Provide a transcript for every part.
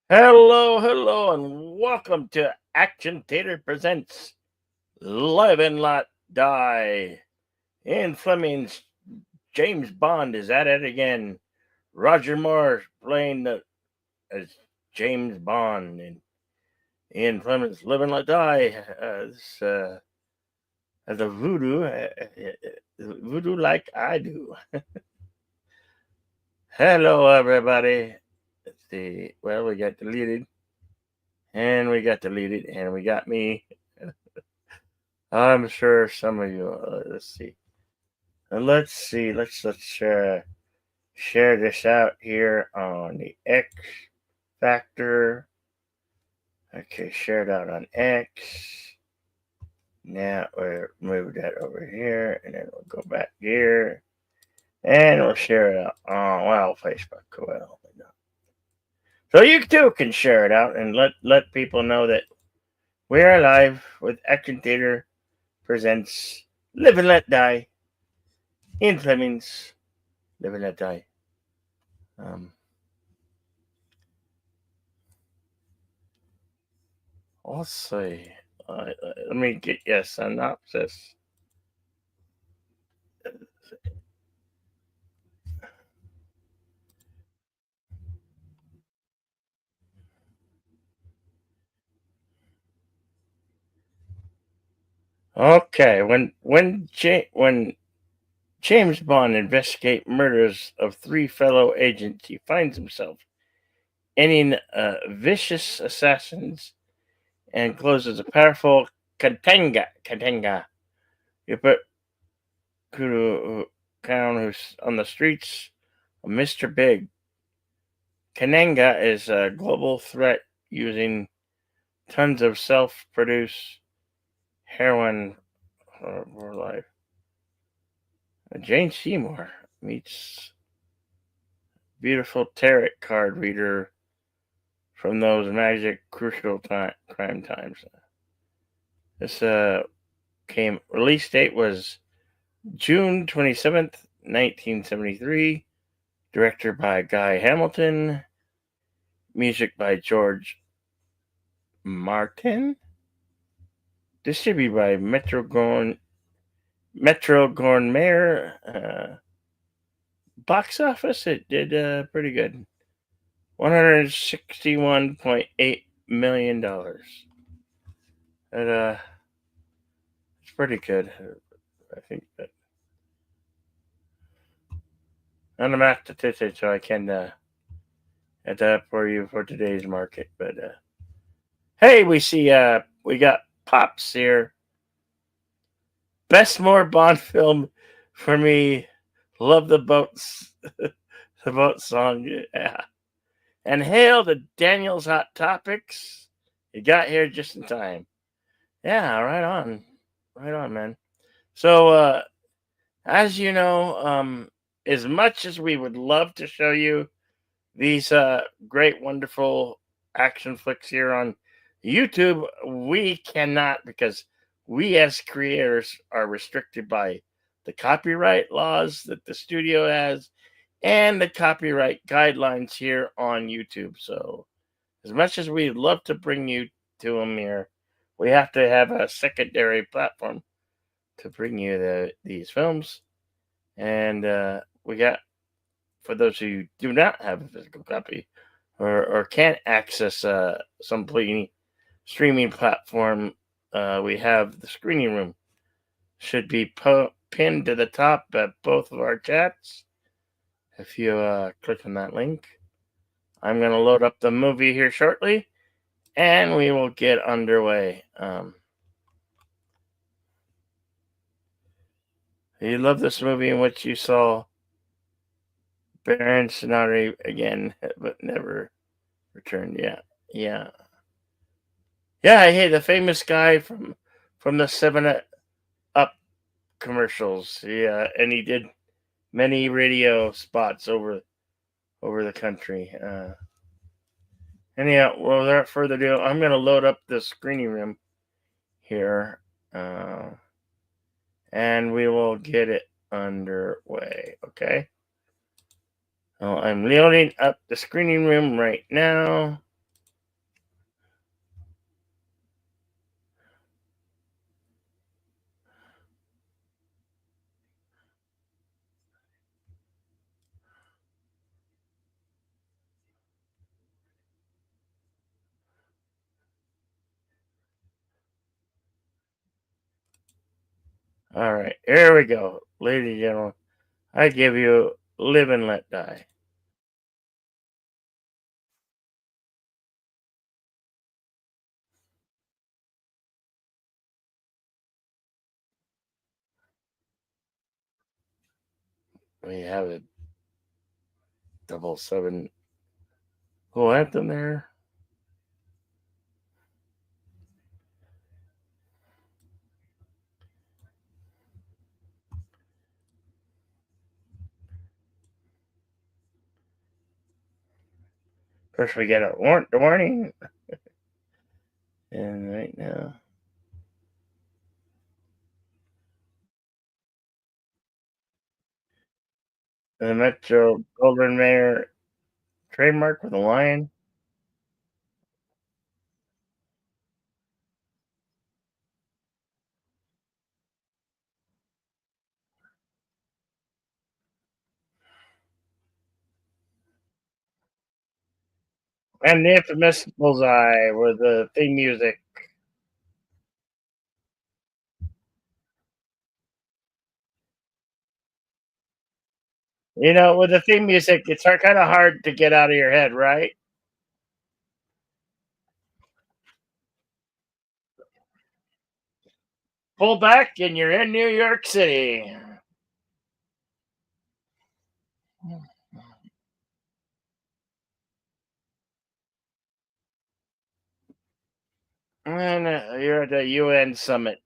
Hello, and welcome to Action Theater Presents Live and Let Die. Ian Fleming's James Bond is at it again. Roger Moore playing as James Bond, and Ian Fleming's Live and Let Die as a voodoo like I do. Hello, everybody. Let's see. Well, we got deleted, and we got deleted, and we got me. I'm sure some of you. Let's see. Let's see. Let's share this out here on the X Factor. Okay, share it out on X. Now we'll move that over here, and then we'll go back here, and we'll share it out on Facebook. Well, no. So you too can share it out and let people know that we are live with Action Theater presents Live and Let Die in Fleming's Live and Let Die. Um, let's see. Let me get you a synopsis. Okay, when James Bond investigates murders of three fellow agents, he finds himself ending vicious assassins and closes a powerful Katanga. You put Kuru Town who's on the streets of Mr. Big. Kananga is a global threat using tons of self-produced heroin for life. Jane Seymour meets beautiful tarot card reader from those magic crucial crime times. This came release date was June 27th, 1973. Director by Guy Hamilton. Music by George Martin. Distributed by Metro Gourmet Mayer. Box office, it did pretty good. $161.8 million. It's pretty good. I think that. I'm a mathematician, so I can add that for you for today's market. But hey, we got Pops here. Best more Bond film for me. Love the boats, the boat song. Yeah. And hail to Daniel's Hot Topics. You got here just in time. Yeah, right on, man. So, as you know, as much as we would love to show you these great, wonderful action flicks here on YouTube, we cannot because we as creators are restricted by the copyright laws that the studio has and the copyright guidelines here on YouTube. So, as much as we'd love to bring you to them here, we have to have a secondary platform to bring you these films. And we got, for those who do not have a physical copy or can't access some streaming platform, we have the screening room. Should be pinned to the top at both of our chats. If you click on that link, I'm going to load up the movie here shortly, and we will get underway. You love this movie in which you saw Baron Sinatra again, but never returned. Yeah. Hey, the famous guy from the Seven Up commercials. Yeah, and he did many radio spots over the country. Anyhow, well, without further ado, I'm gonna load up the screening room here, and we will get it underway. Okay. I'm loading up the screening room right now. All right, here we go, ladies and gentlemen. I give you Live and Let Die. We have a 777 whole anthem there. First, we get a warning, and right now, the Metro Golden Mayer trademark with a lion. And the infamous bullseye with the theme music. With the theme music, it's kind of hard to get out of your head, right? Pull back, and you're in New York City. And you're at the UN summit.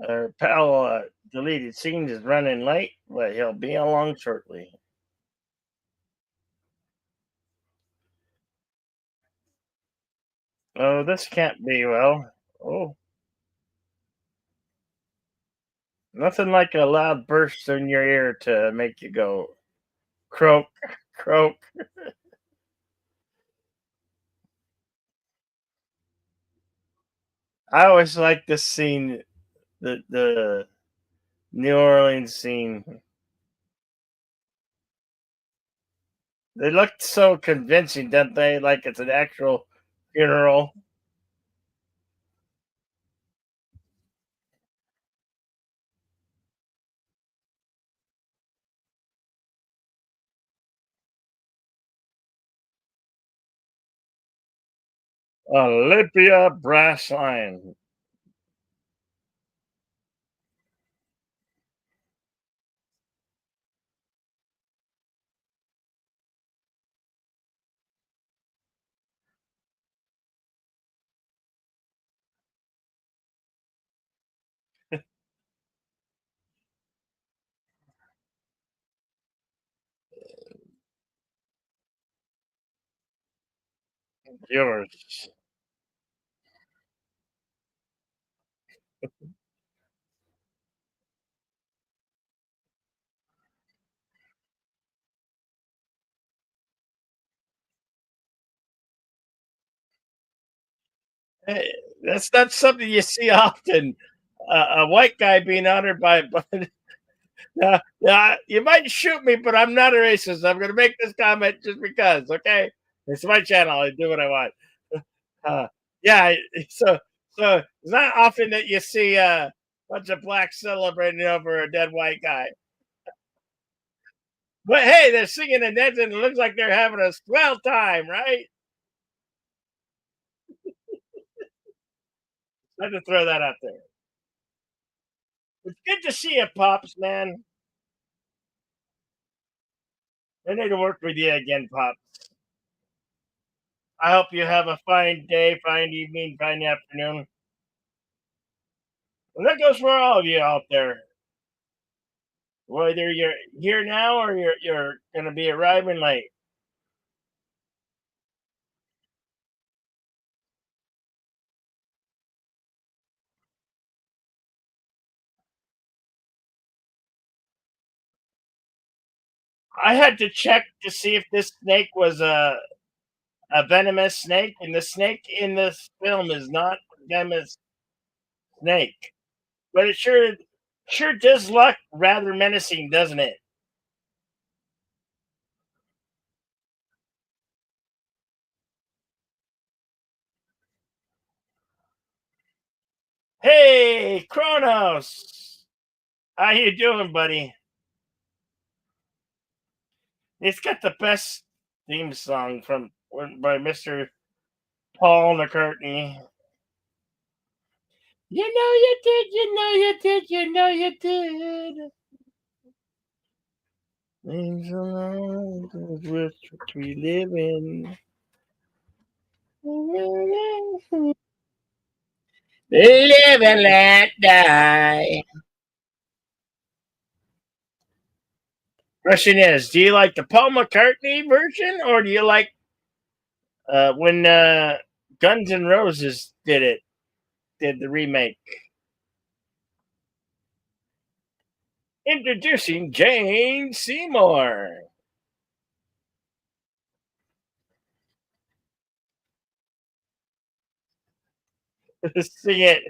Our pal deleted scenes is running late, but he'll be along shortly. Oh, this can't be well. Oh, nothing like a loud burst in your ear to make you go croak, croak. I always like this scene, the New Orleans scene. They looked so convincing, didn't they? Like it's an actual funeral. Olympia brass line. Yours. Hey, that's not something you see often. A white guy being honored by you might shoot me, but I'm not a racist. I'm going to make this comment just because. Okay, it's my channel. I do what I want. Uh, yeah. So it's not often that you see a bunch of blacks celebrating over a dead white guy. But hey, they're singing and dancing. It looks like they're having a swell time, right? I had to throw that out there. It's good to see you, pops, man. I need to work with you again, pops. I hope you have a fine day, fine evening, fine afternoon. And that goes for all of you out there. Whether you're here now or you're going to be arriving late. I had to check to see if this snake was a venomous snake, and the snake in this film is not a venomous snake. But it sure does look rather menacing, doesn't it? Hey, Kronos! How you doing, buddy? It's got the best theme song by Mr. Paul McCartney. You know you did, you know you did, you know you did. Things along which we live in. Live and let die. Question is, do you like the Paul McCartney version, or do you like when Guns N' Roses did the remake? Introducing Jane Seymour. Sing it.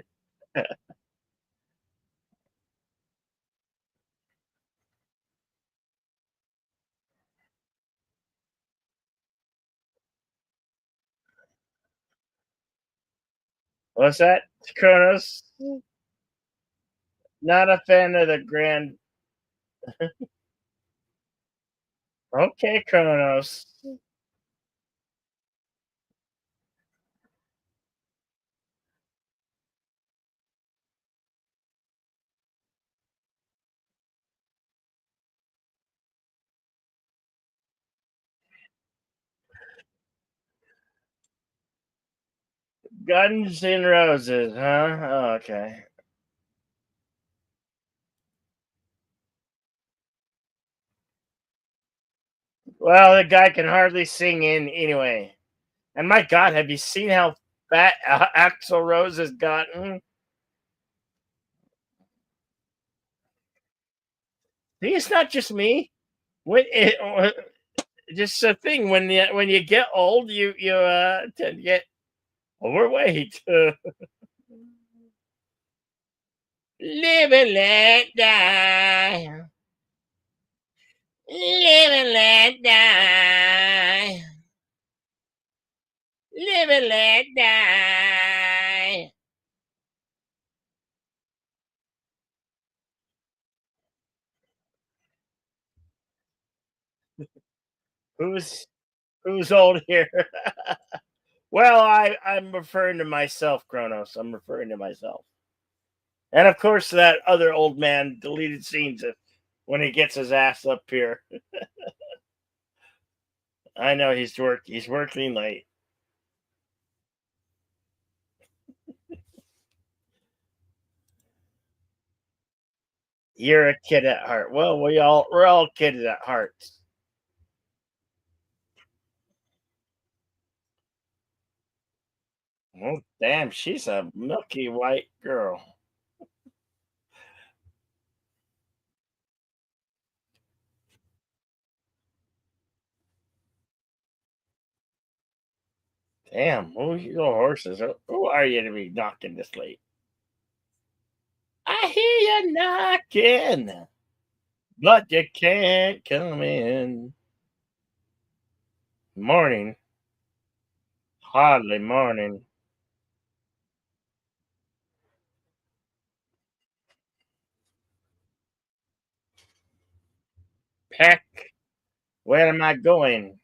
What's that, Kronos? Not a fan of the grand. Okay, Kronos. Guns N' Roses, huh? Oh, okay. Well, the guy can hardly sing in anyway. And my God, have you seen how fat Axl Rose has gotten? See, it's not just me. When just a thing when you get old, you tend to get overweight. Live and let die. Live and let die. Live and let die. Who's who's old here? Well, I'm referring to myself, Kronos. I'm referring to myself, and of course that other old man deleted scenes when he gets his ass up here. I know he's working late. You're a kid at heart. Well, we're all kids at heart. Oh damn, she's a milky white girl. Damn, who you go horses? Who are you to be knocking this late? I hear you knocking, but you can't come in. Morning, hardly morning. Peck, where am I going?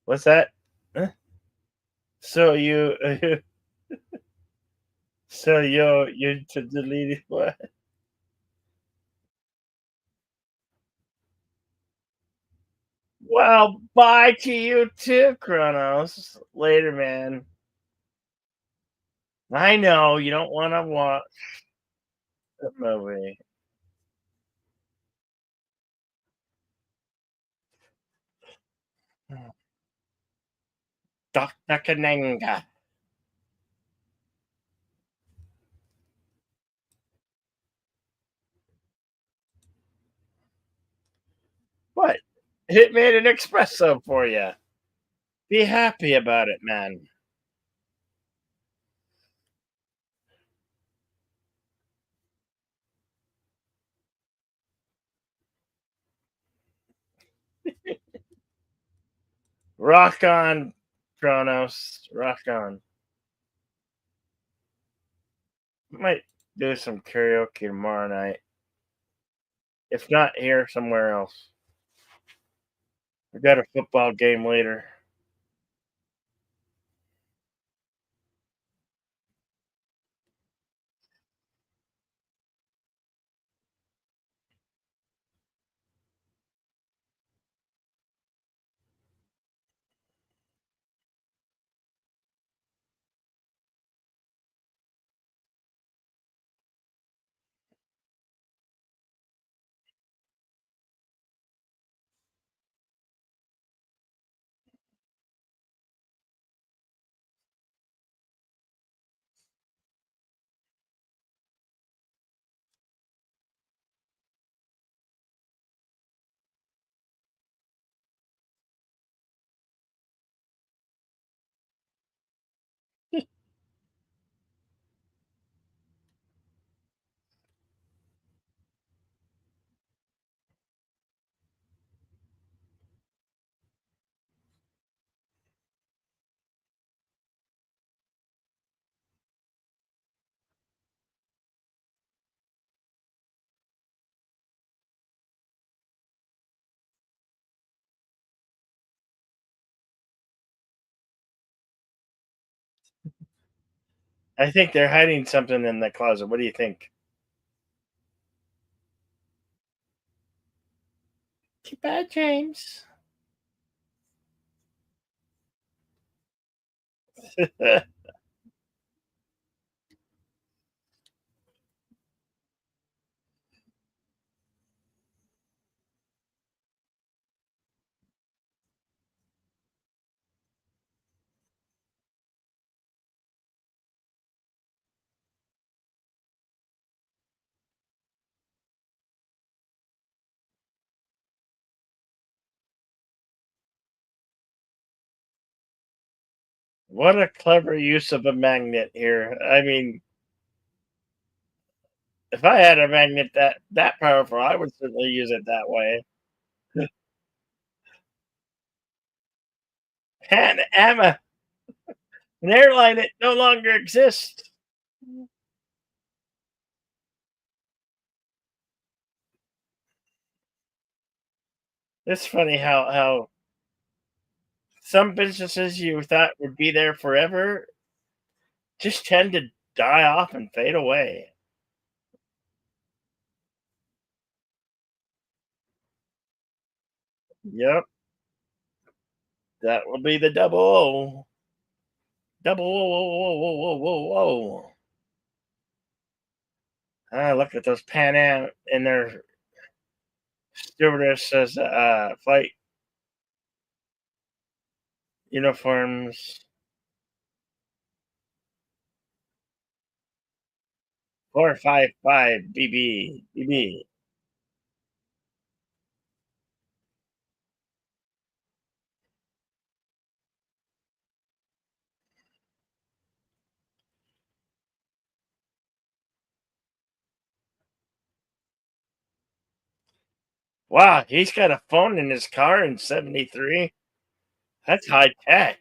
What's that? Huh? So you, so you to delete it? What? Well, bye to you too, Kronos. Later, man. I know you don't want to watch the movie. Dr. Kananga. What? It made an espresso for you. Be happy about it, man. Rock on, Kronos. Rock on. Might do some karaoke tomorrow night. If not here, somewhere else. We got a football game later. I think they're hiding something in the closet. What do you think? Goodbye, James. What a clever use of a magnet here. I mean, if I had a magnet that powerful, I would certainly use it that way. Pan Ama, an airline that no longer exists. It's funny how some businesses you thought would be there forever just tend to die off and fade away. Yep, that will be the double O. Double O, whoa, whoa, whoa, whoa, whoa, whoa. Ah, look at those Pan Am in their stewardess flight uniforms. 455 BB. BB. Wow, he's got a phone in his car in 73. That's high tech.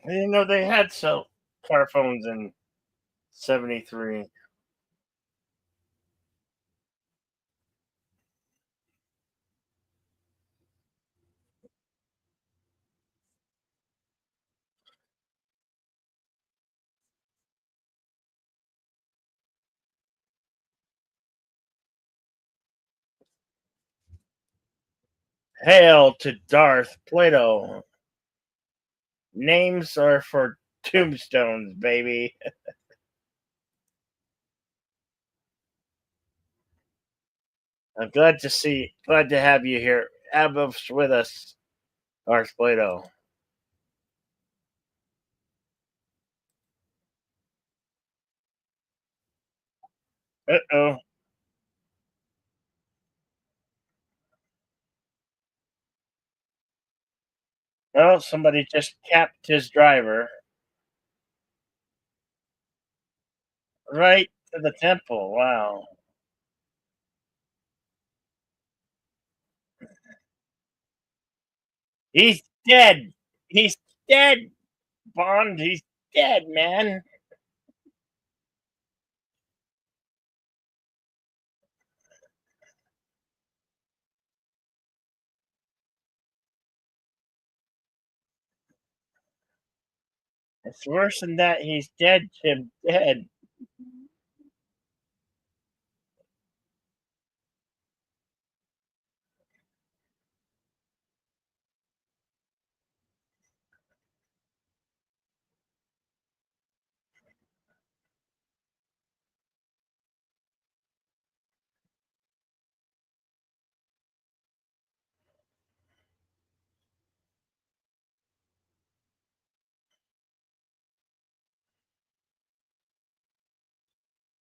I didn't know they had car phones in 73. Hail to Darth Plato. Names are for tombstones, baby. I'm glad to have you here. Abos with us, Ars Plato. Uh oh. Oh, somebody just capped his driver right to the temple. Wow. He's dead. He's dead, Bond. He's dead, man. It's worse than that. He's dead, Jim. Dead.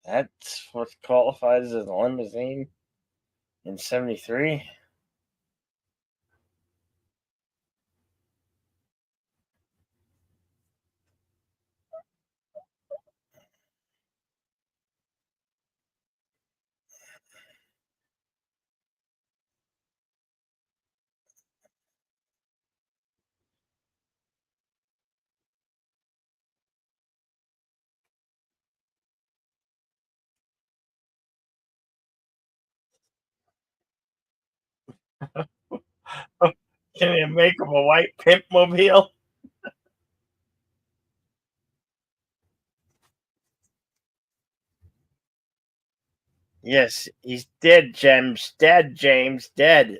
That's what qualifies as a limousine in '73. Can you make him a white pimp mobile? Yes, he's dead, James. Dead, James. Dead.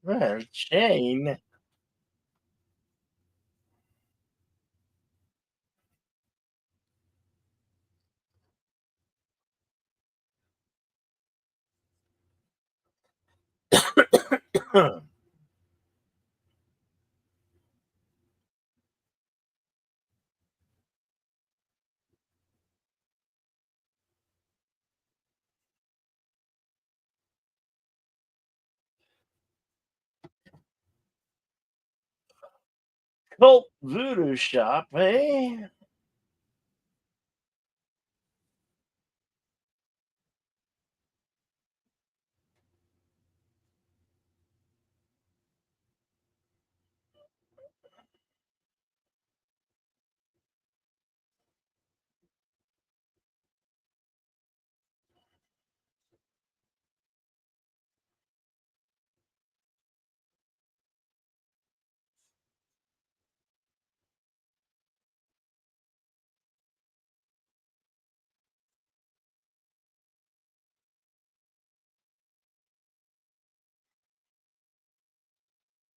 Well, Jane. Cult voodoo shop, eh?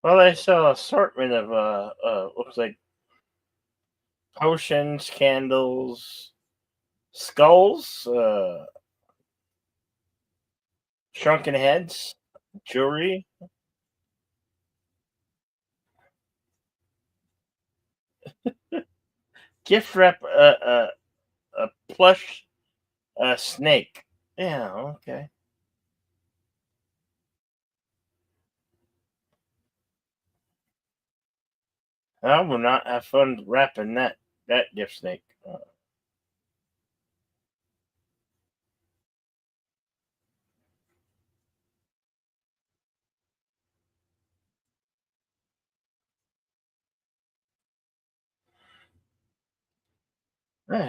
Well, they sell assortment of looks like potions, candles, skulls, shrunken heads, jewelry, gift wrap, a plush snake. Yeah, okay. I will not have fun wrapping that gift snake.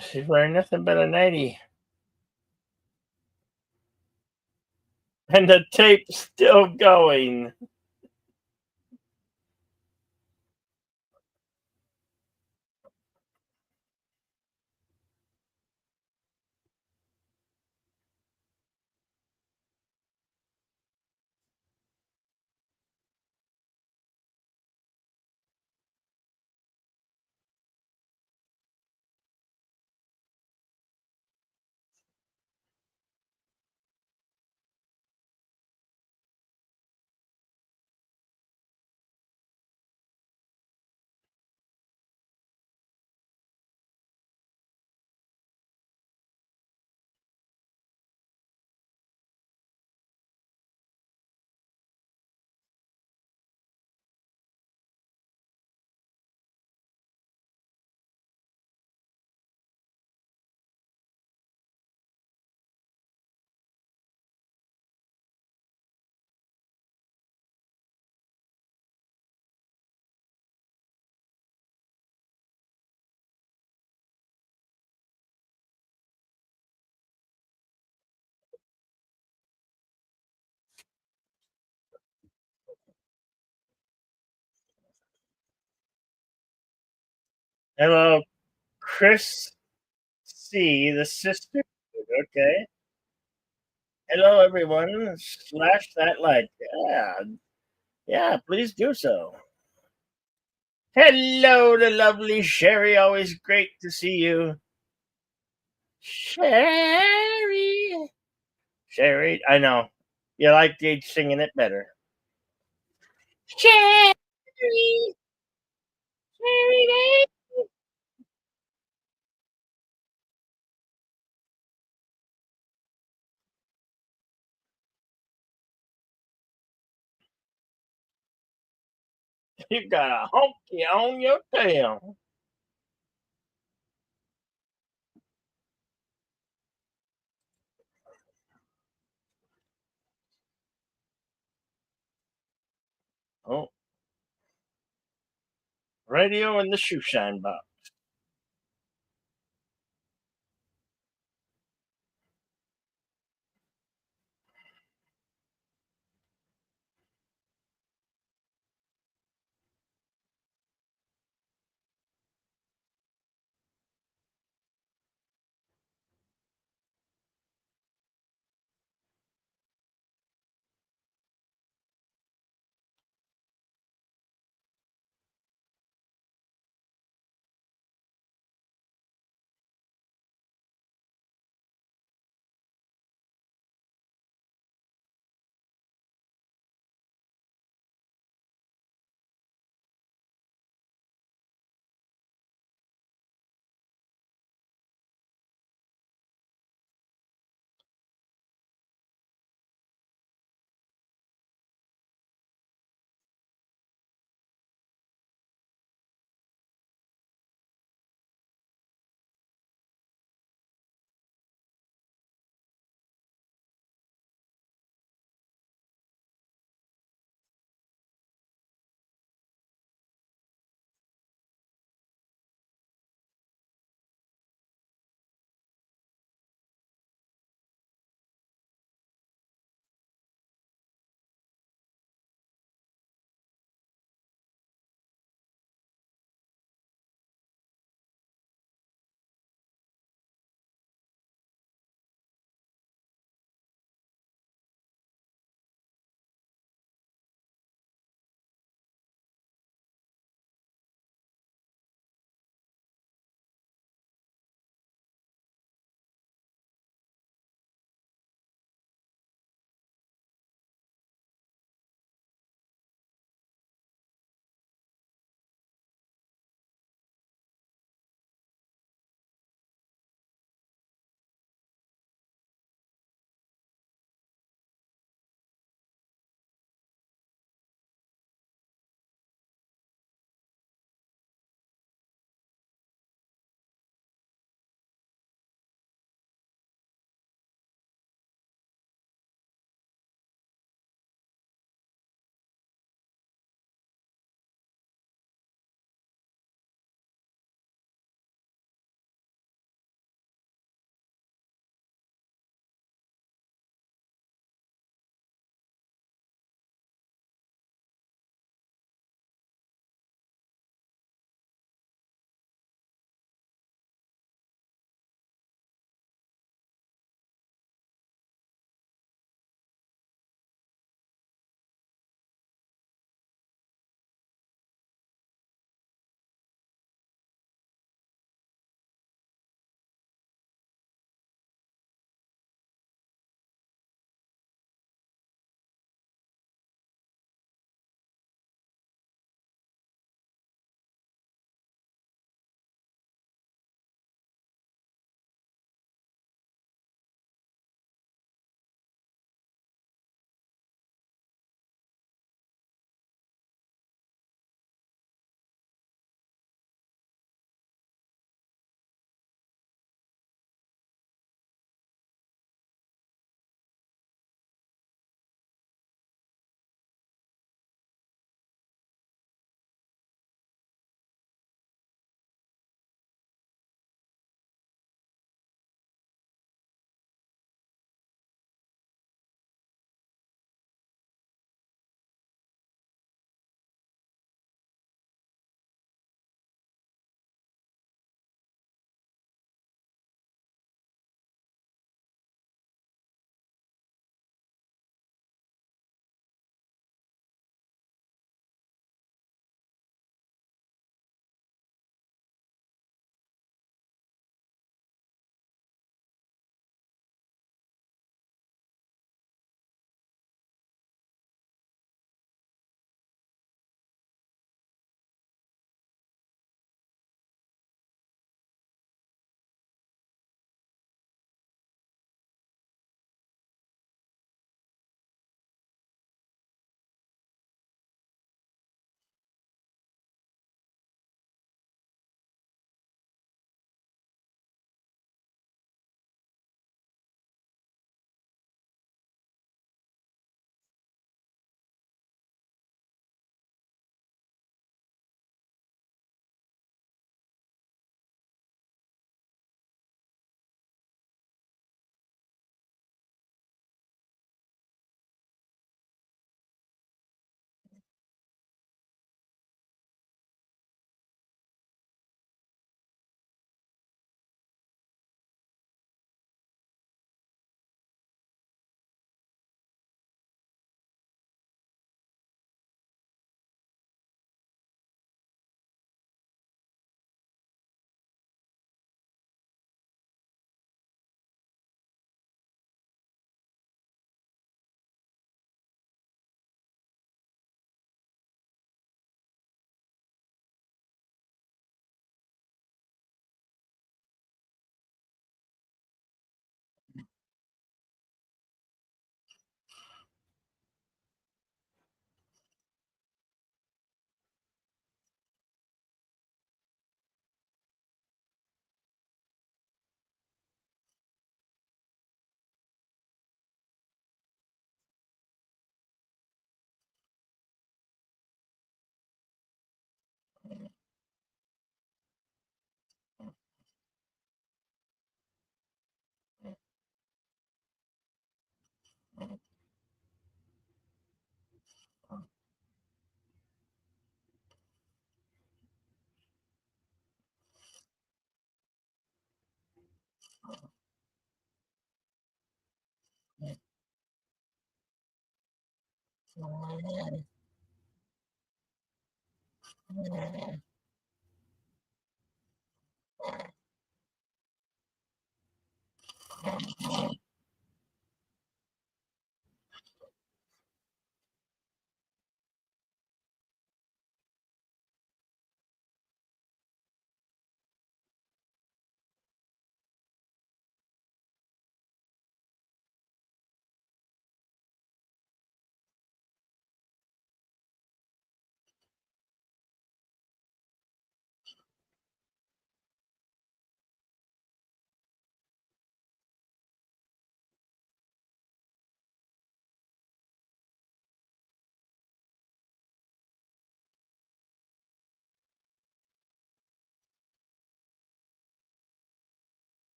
She's wearing nothing but a nightie. And the tape's still going. Hello, Chris C, the sister. Okay. Hello, everyone. Slash that like. Yeah. Yeah, please do so. Hello, the lovely Sherry. Always great to see you. Sherry. Sherry. I know. You like the singing it better. Sherry. Sherry. You got a honky on your tail. Oh, radio in the shoe shine box.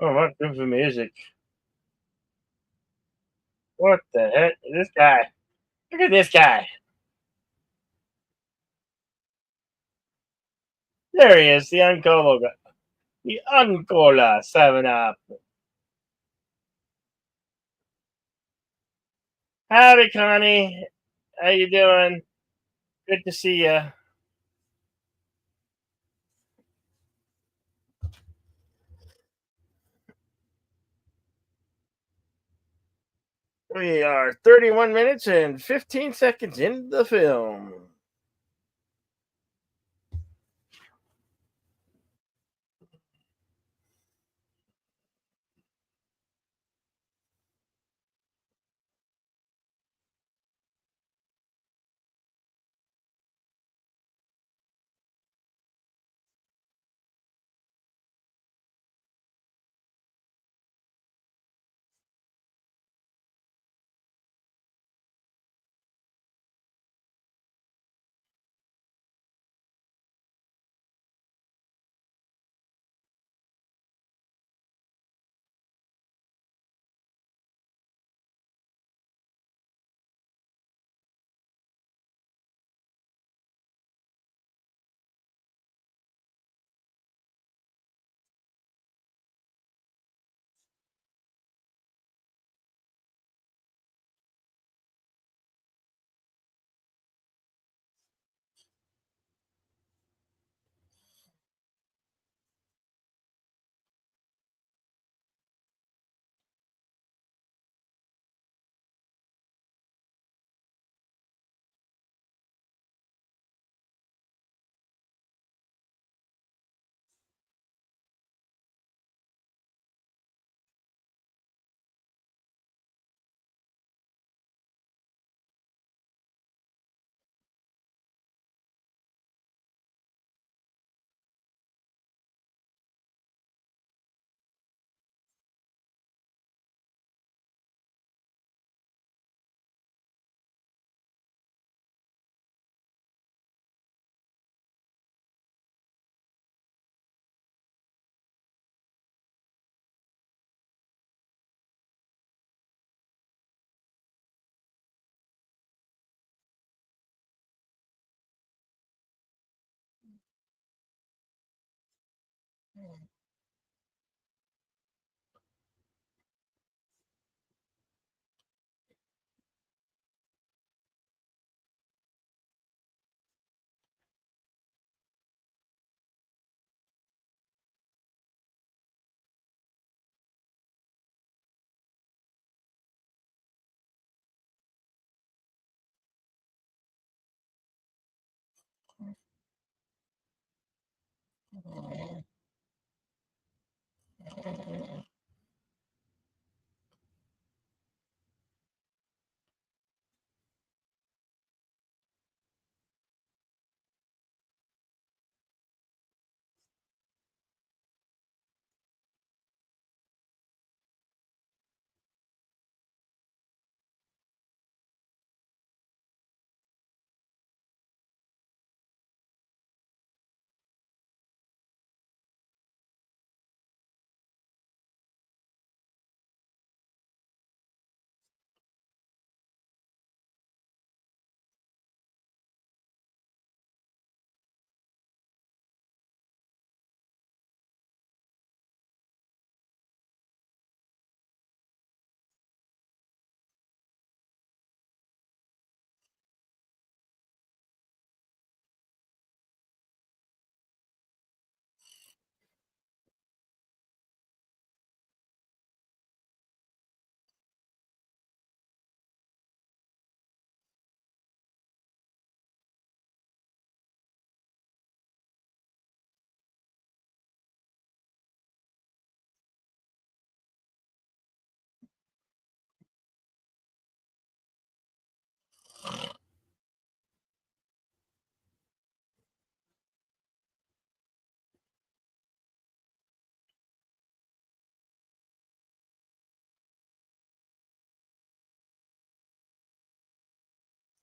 Oh, what comes with music? What the heck? This guy. Look at this guy. There he is, the Uncola guy. The Uncola 7 Up. Howdy, Connie. How you doing? Good to see you. We are 31 minutes and 15 seconds into the film.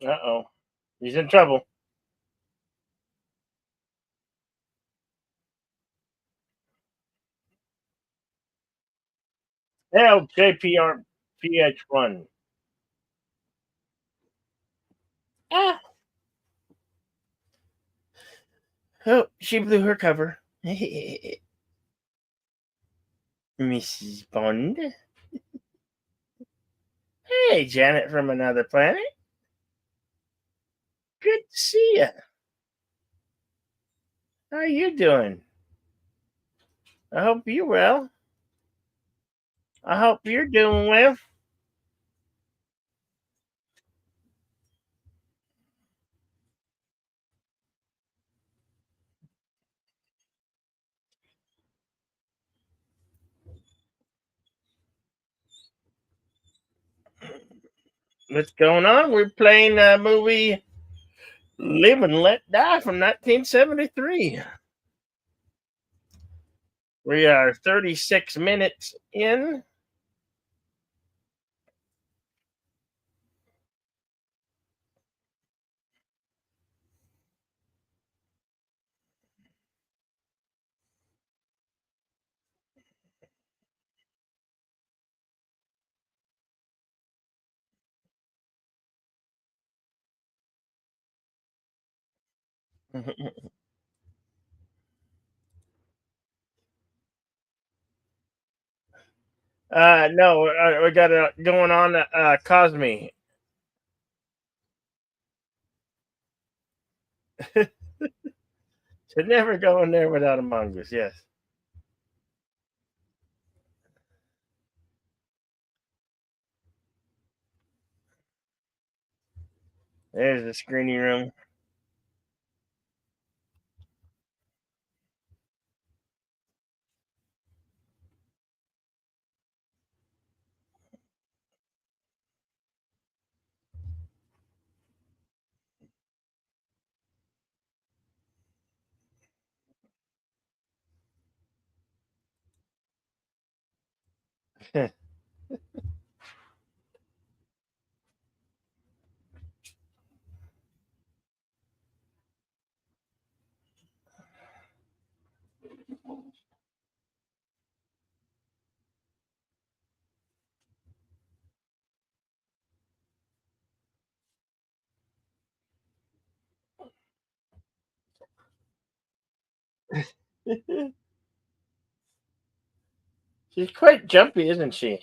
Uh-oh. He's in trouble. LJPRPH1. Ah. Oh, she blew her cover. Mrs. Bond. Hey, Janet from another planet. Good to see you. How you doing? I hope you're well. I hope you're doing well. What's going on? We're playing a movie Live and Let Die from 1973. We are 36 minutes in. No, we got going on Cosme. Should never go in there without a mongoose, yes. There's the screening room. She's quite jumpy, isn't she?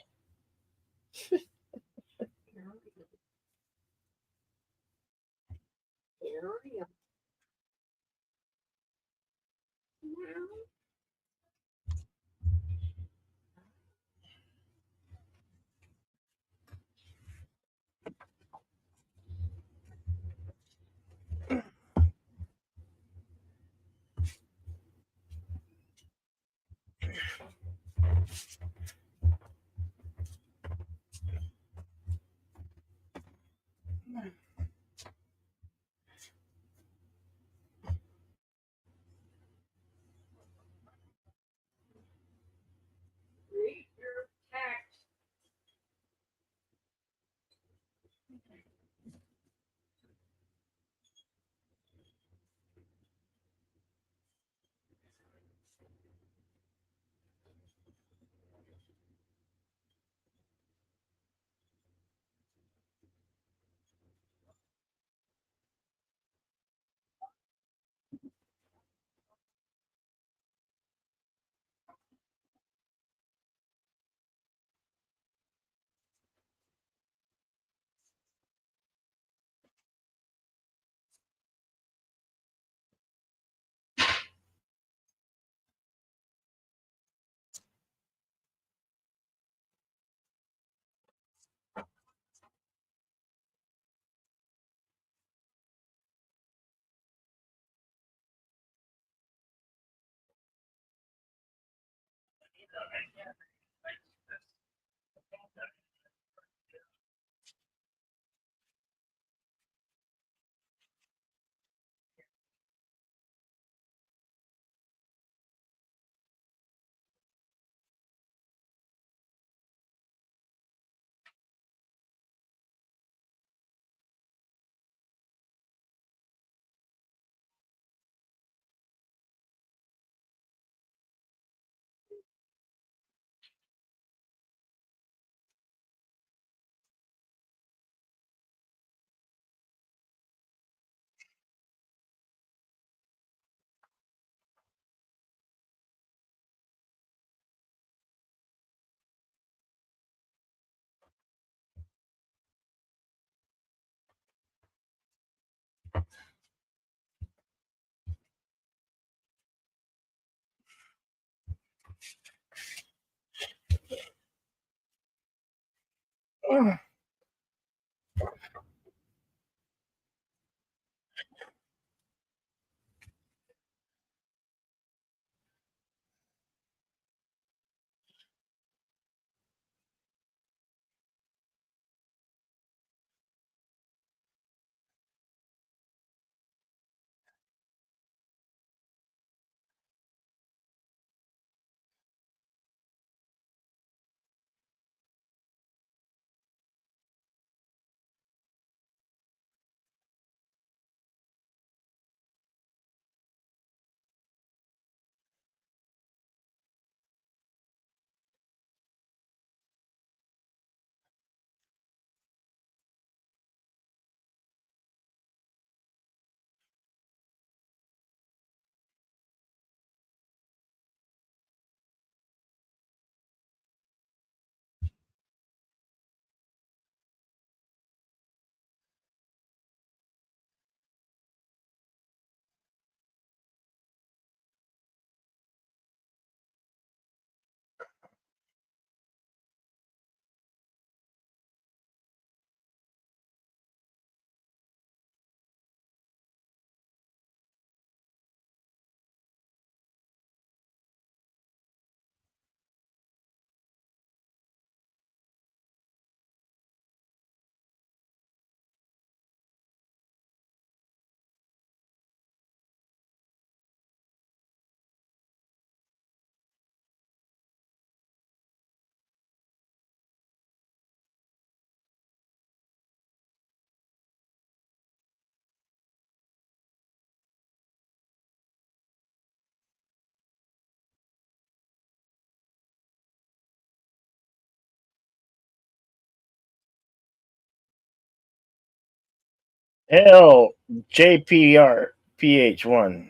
LJPRPH1.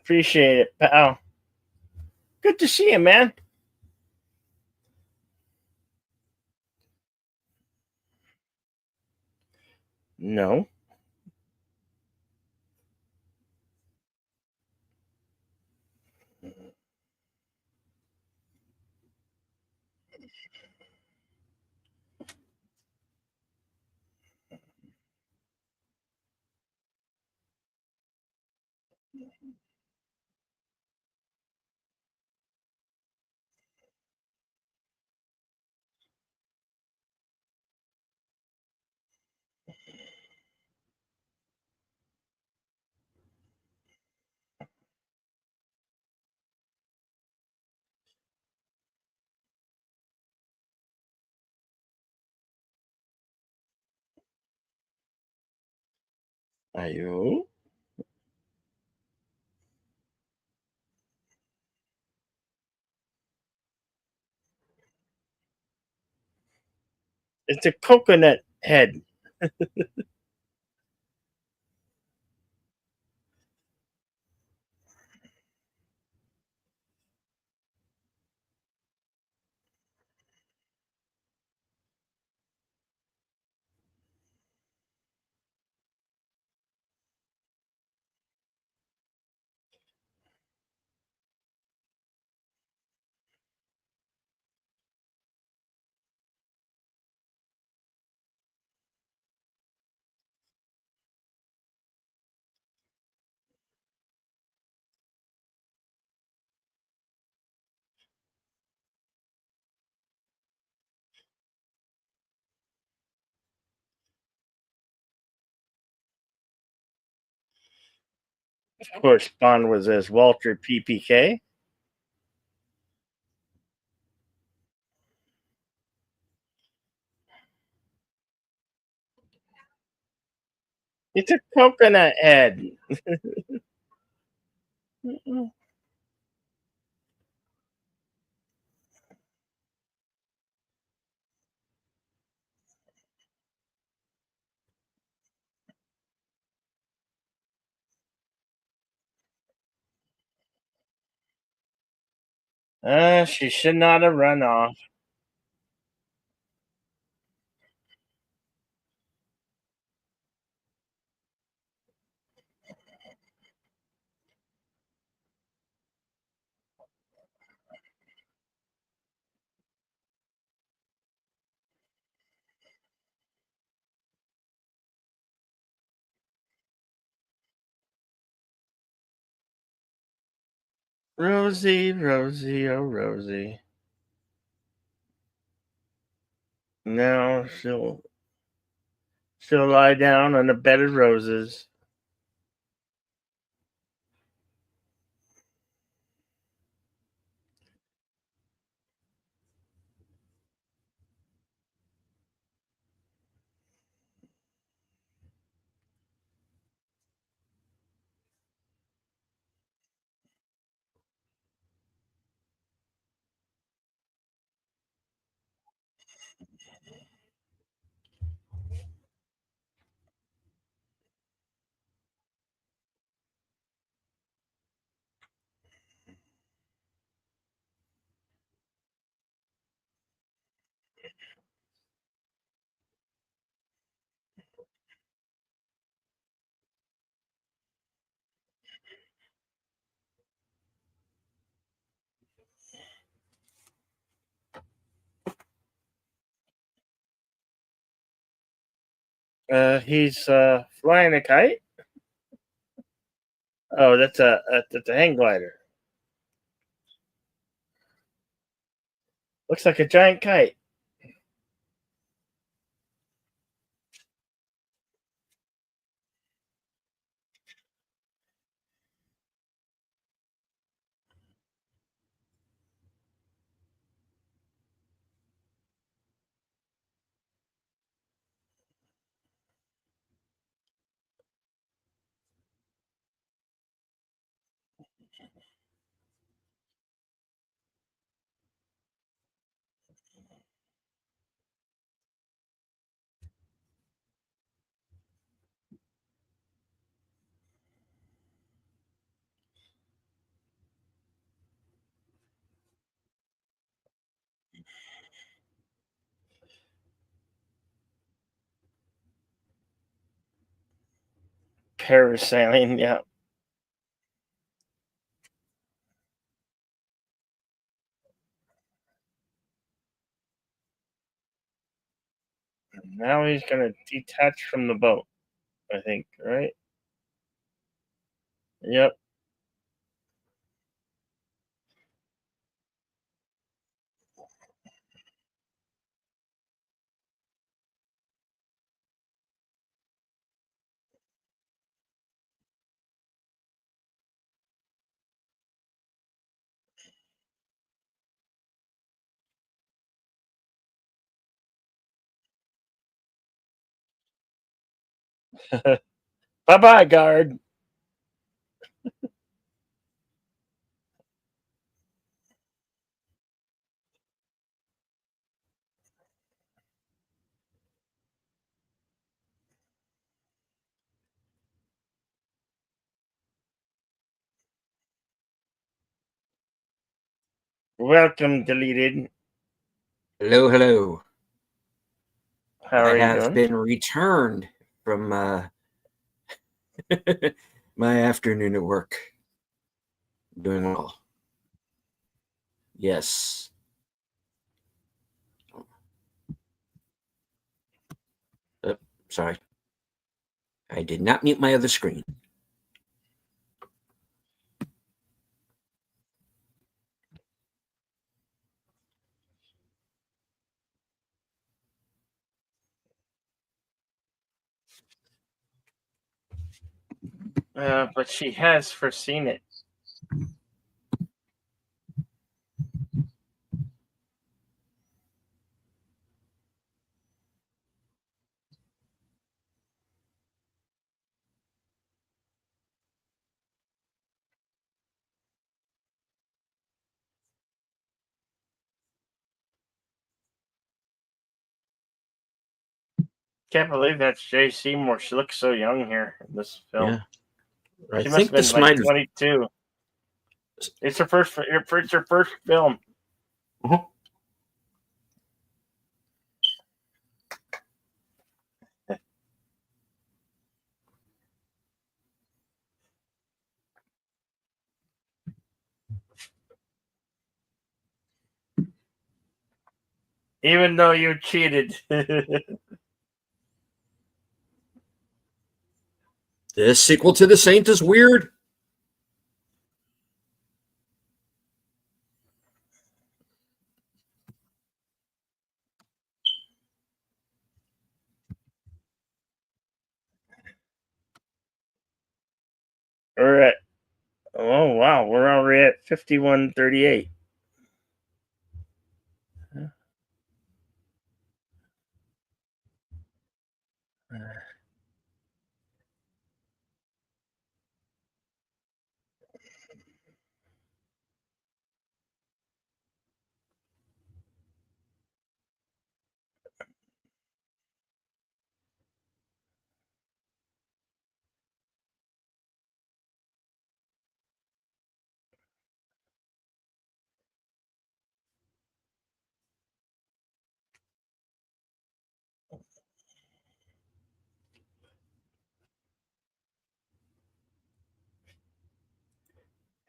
Appreciate it, pal. Good to see you, man. No. Are you? It's a coconut head. Of course, Bond was as Walter PPK. It's a coconut head. She should not have run off. Rosie, Rosie, oh Rosie. Now she'll lie down on a bed of roses. He's flying a kite. Oh, that's a hang glider. Looks like a giant kite. Parasailing, yeah. Now he's gonna detach from the boat. I think, right? Yep. Bye bye, guard. Welcome, deleted. Hello, hello. How I are you have doing? been returned from my afternoon at work. Doing well. Yes. Oh, sorry. I did not mute my other screen. But she has foreseen it. Can't believe that's Jay Seymour. She looks so young here in this film. Yeah. I She must think have been this like might have. 22. It's her first film. Even though you cheated. This sequel to The Saint is weird. we're at 51:38.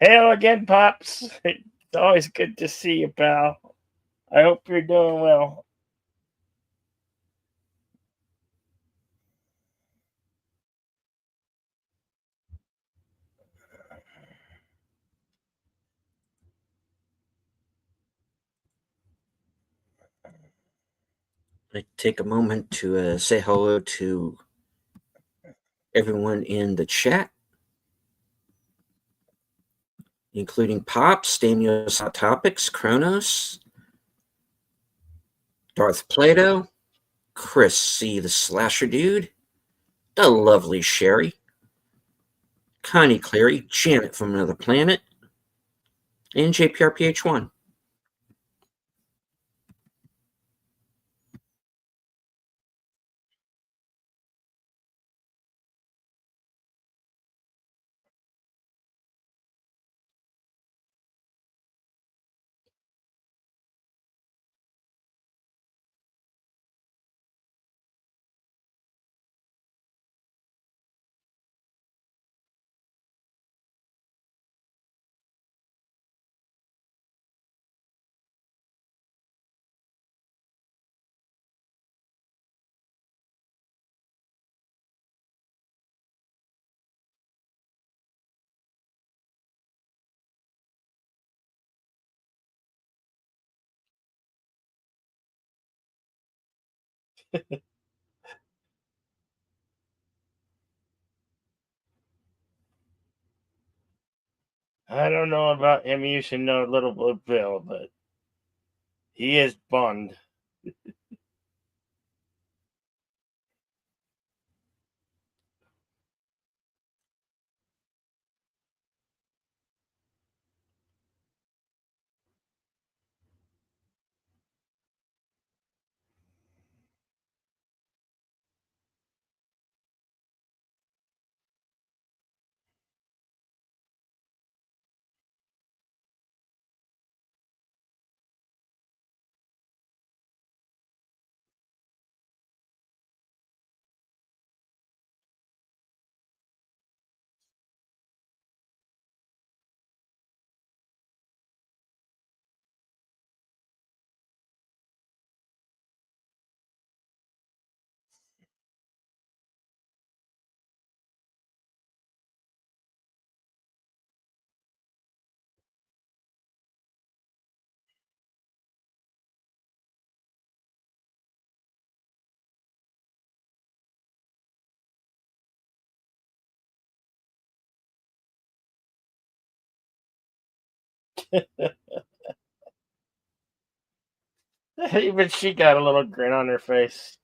Hail again, Pops. It's always good to see you, pal. I hope you're doing well. I take a moment to say hello to everyone in the chat, including Pops, Daniel's Hot Topics, Kronos, Darth Plato, Chris C. the Slasher Dude, the lovely Sherry, Connie Cleary, Janet from Another Planet, and JPRPH1. I don't know about him using no little blue pill, but he is Bond. Even she got a little grin on her face.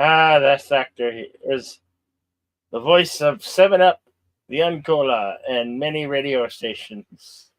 That actor is the voice of 7 Up, the Uncola, and many radio stations.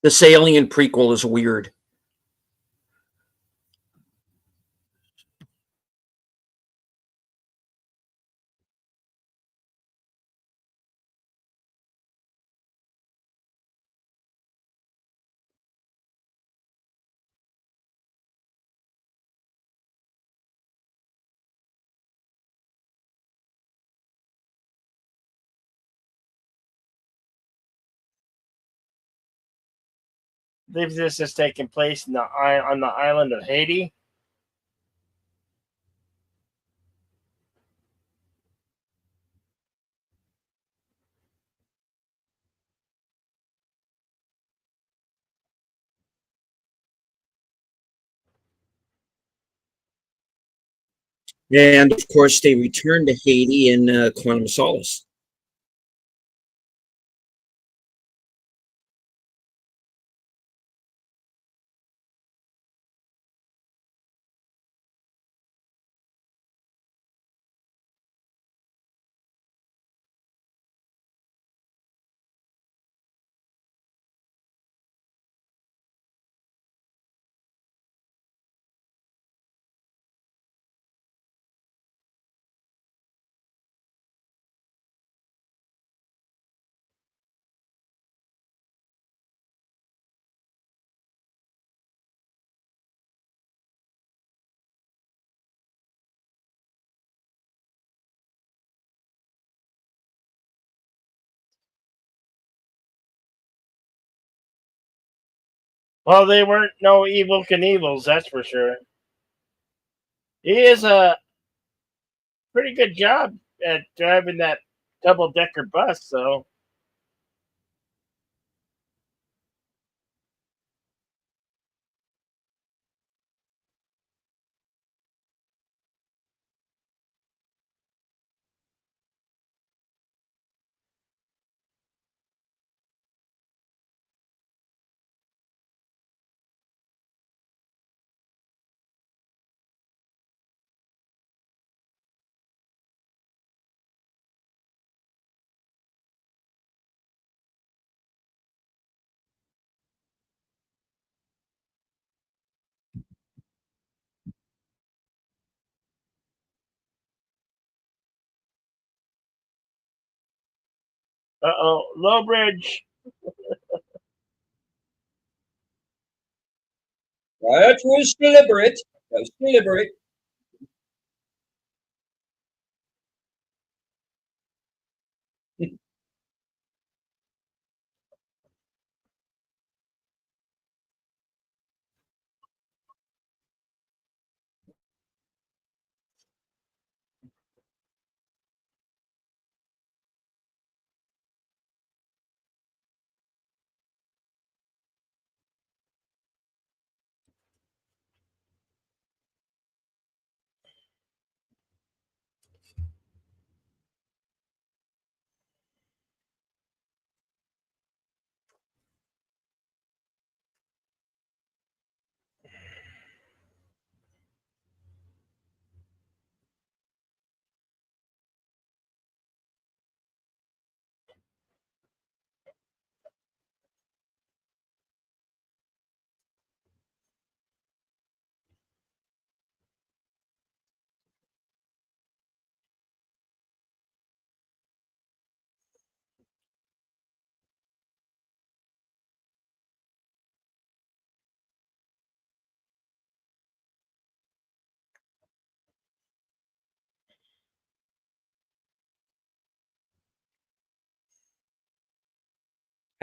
This Alien prequel is weird. This is taking place on the island of Haiti. And of course, they returned to Haiti in Quantum of Solace. Well, they weren't no evil Knievels, that's for sure. He is a pretty good job at driving that double decker bus, so low bridge. That was deliberate. That was deliberate.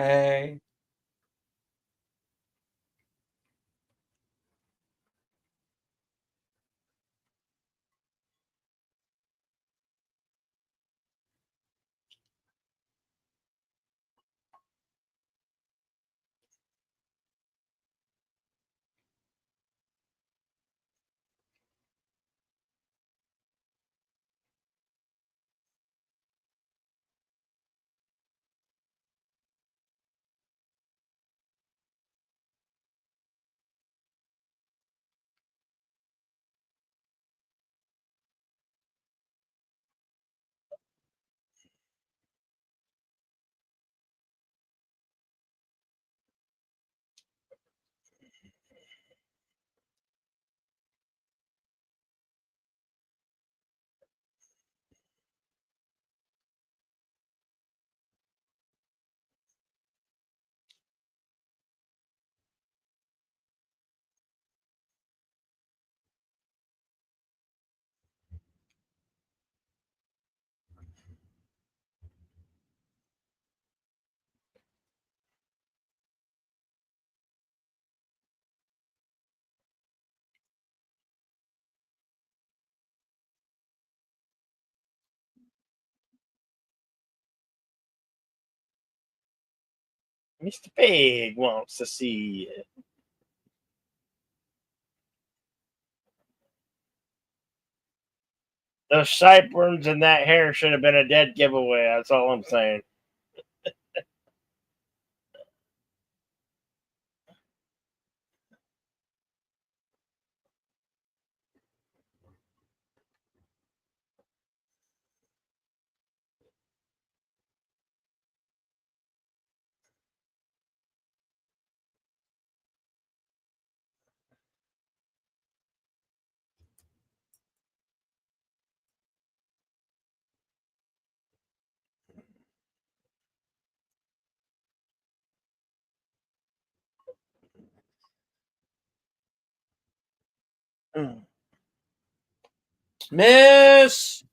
Hey. Mr. Pig wants to see you. Those sideburns and that hair should have been a dead giveaway. That's all I'm saying. Mm. Miss.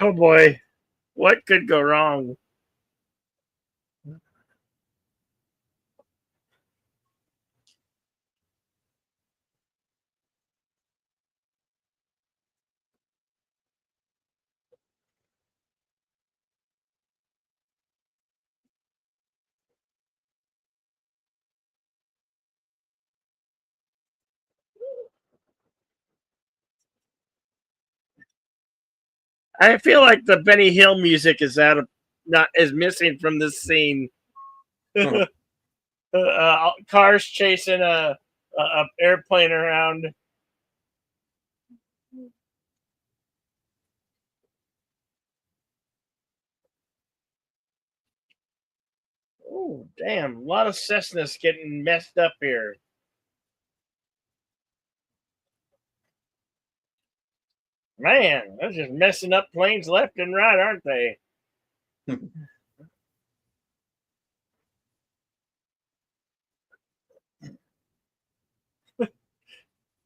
Oh boy, what could go wrong? I feel like the Benny Hill music is out of not is missing from this scene. Cars chasing a airplane around. Oh damn! A lot of Cessnas getting messed up here. Man, they're just messing up planes left and right, aren't they?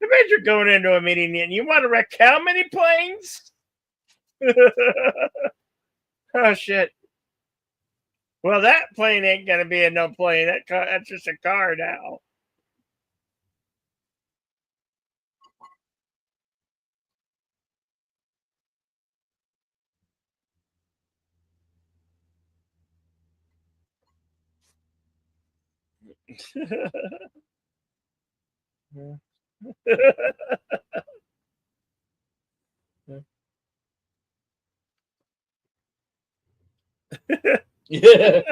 Imagine going into a meeting and you want to wreck how many planes? Oh shit! Well, that plane ain't gonna be a no plane. That's just a car now. Yeah.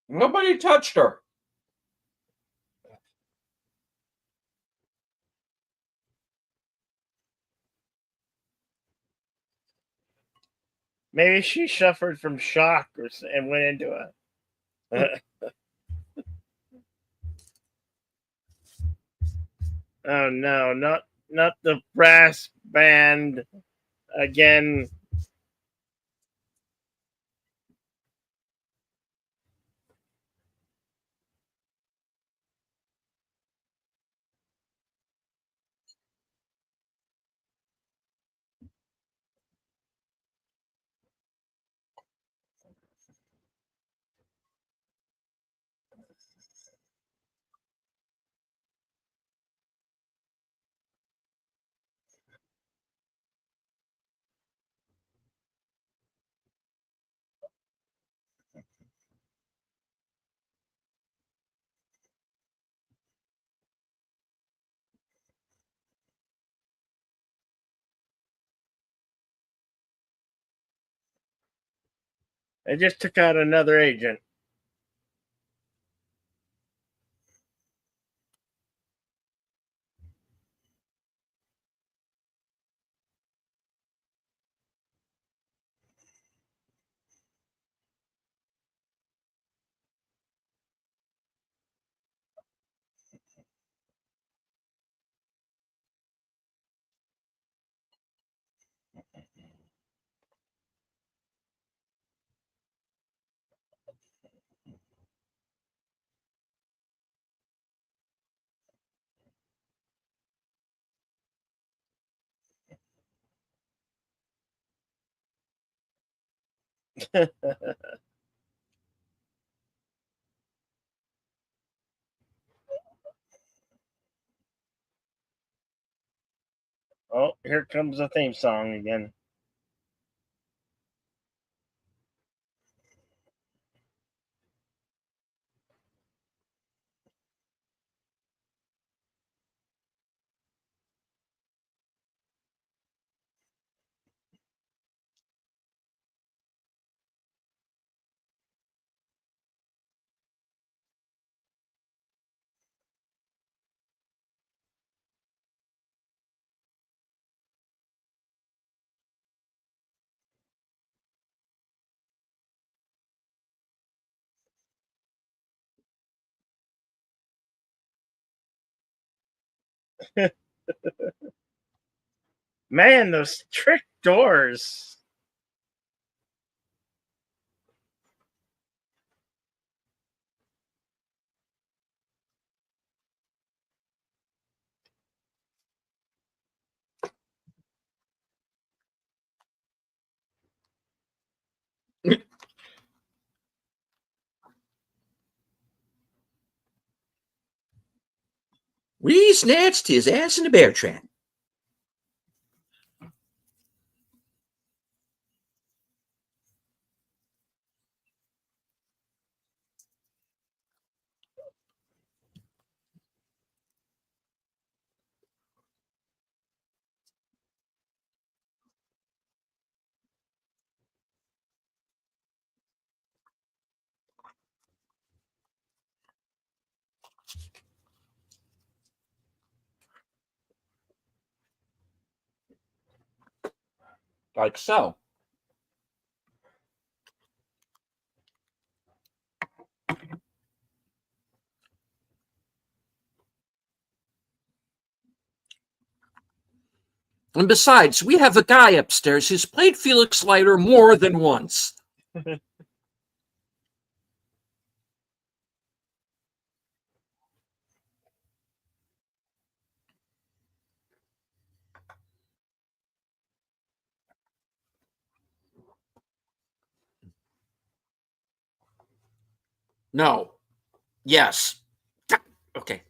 Nobody touched her. Maybe she suffered from shock and went into a. Oh no, not the brass band again. They just took out another agent. Oh, here comes the theme song again. Man, those trick doors. We snatched his ass in a bear trap. Like so. And besides, we have a guy upstairs who's played Felix Leiter more than once. No. Yes. Okay.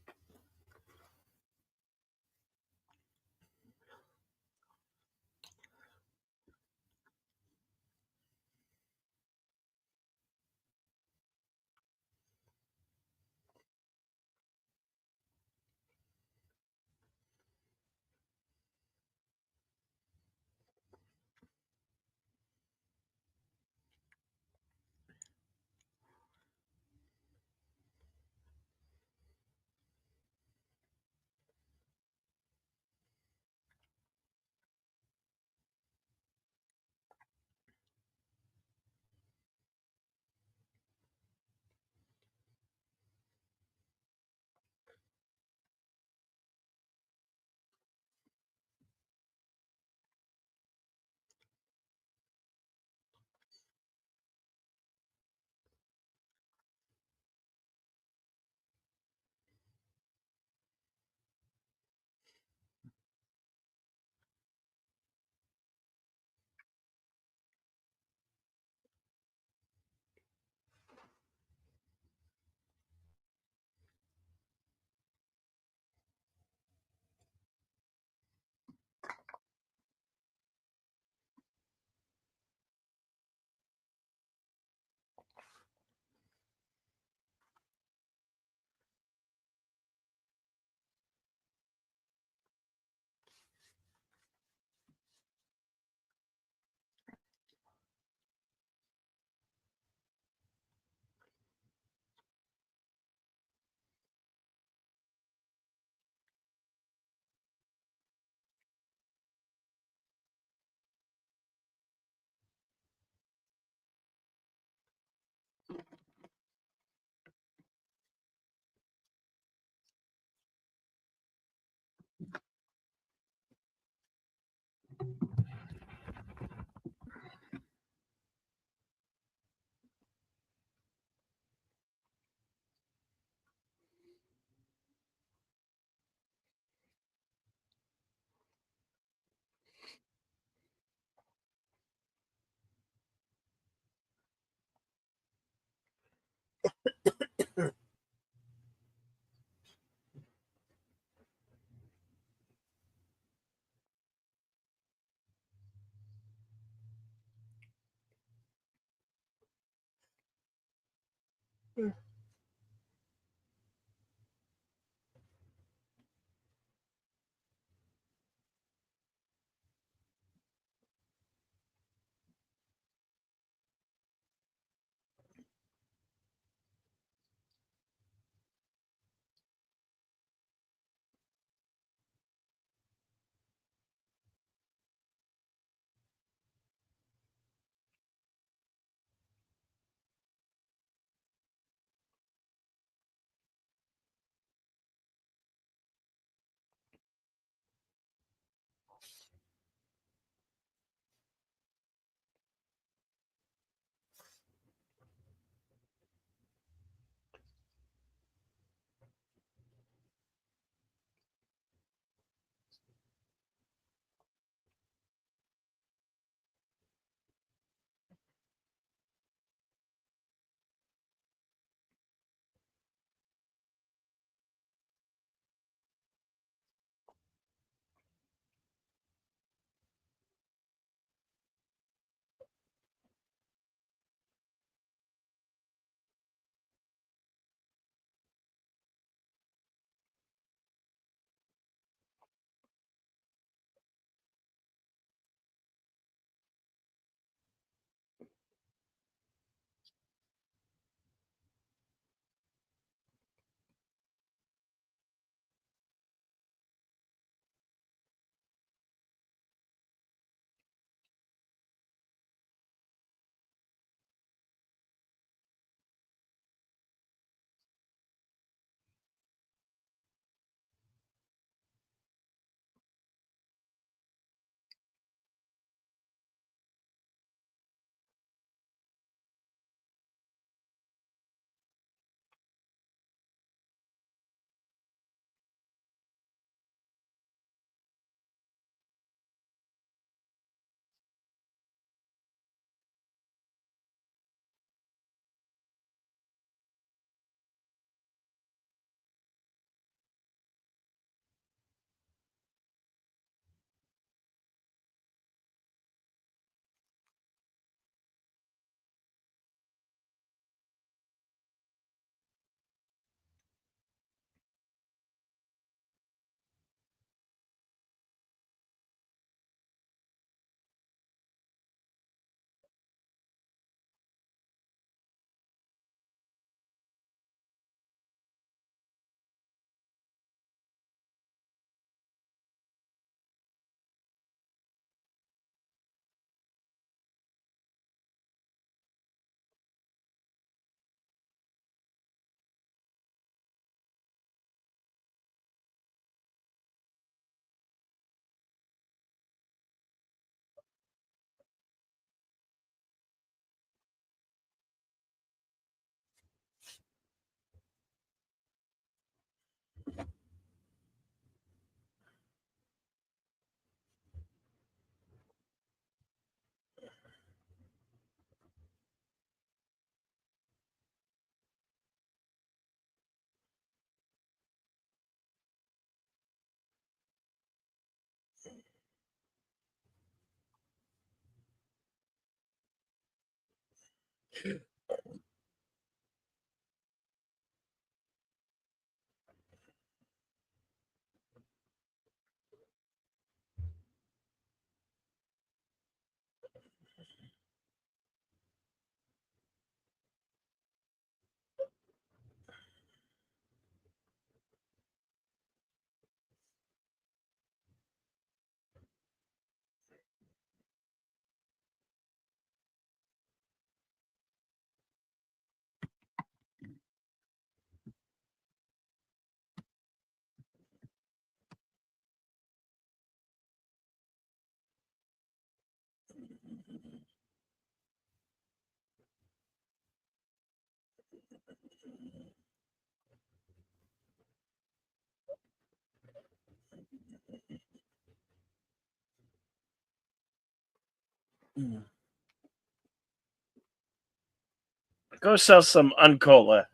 Go sell some Uncola.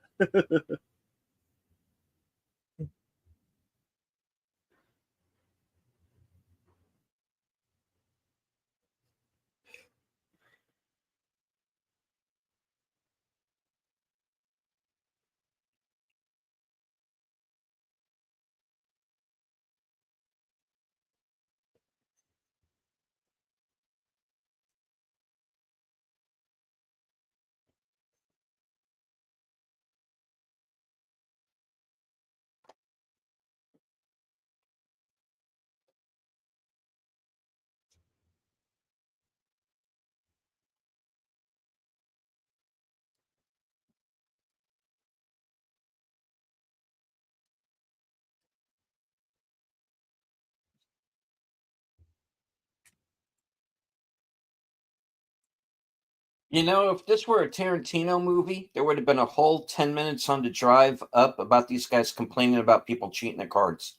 If this were a Tarantino movie, there would have been a whole 10 minutes on the drive up about these guys complaining about people cheating at cards.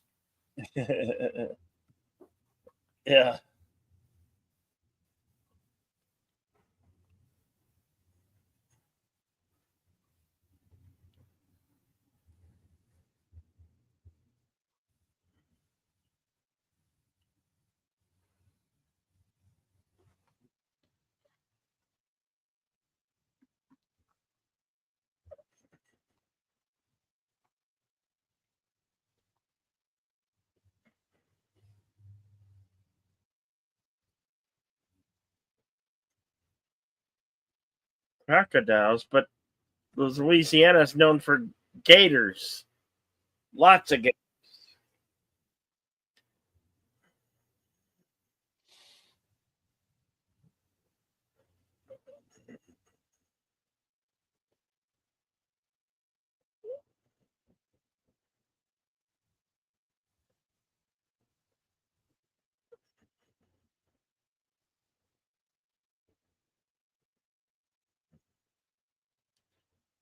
Yeah. Crocodiles, but Louisiana's known for gators. Lots of gators.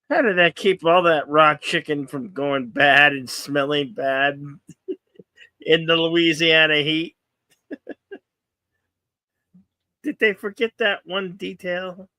How did that keep all that raw chicken from going bad and smelling bad in the Louisiana heat? Did they forget that one detail?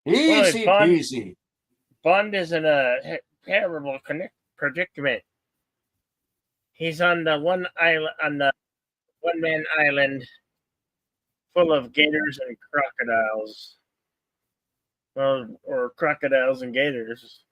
Well, Easy peasy. Bond is in a terrible predicament. He's on the one island, on the one man island, full of gators and crocodiles. Well, or crocodiles and gators.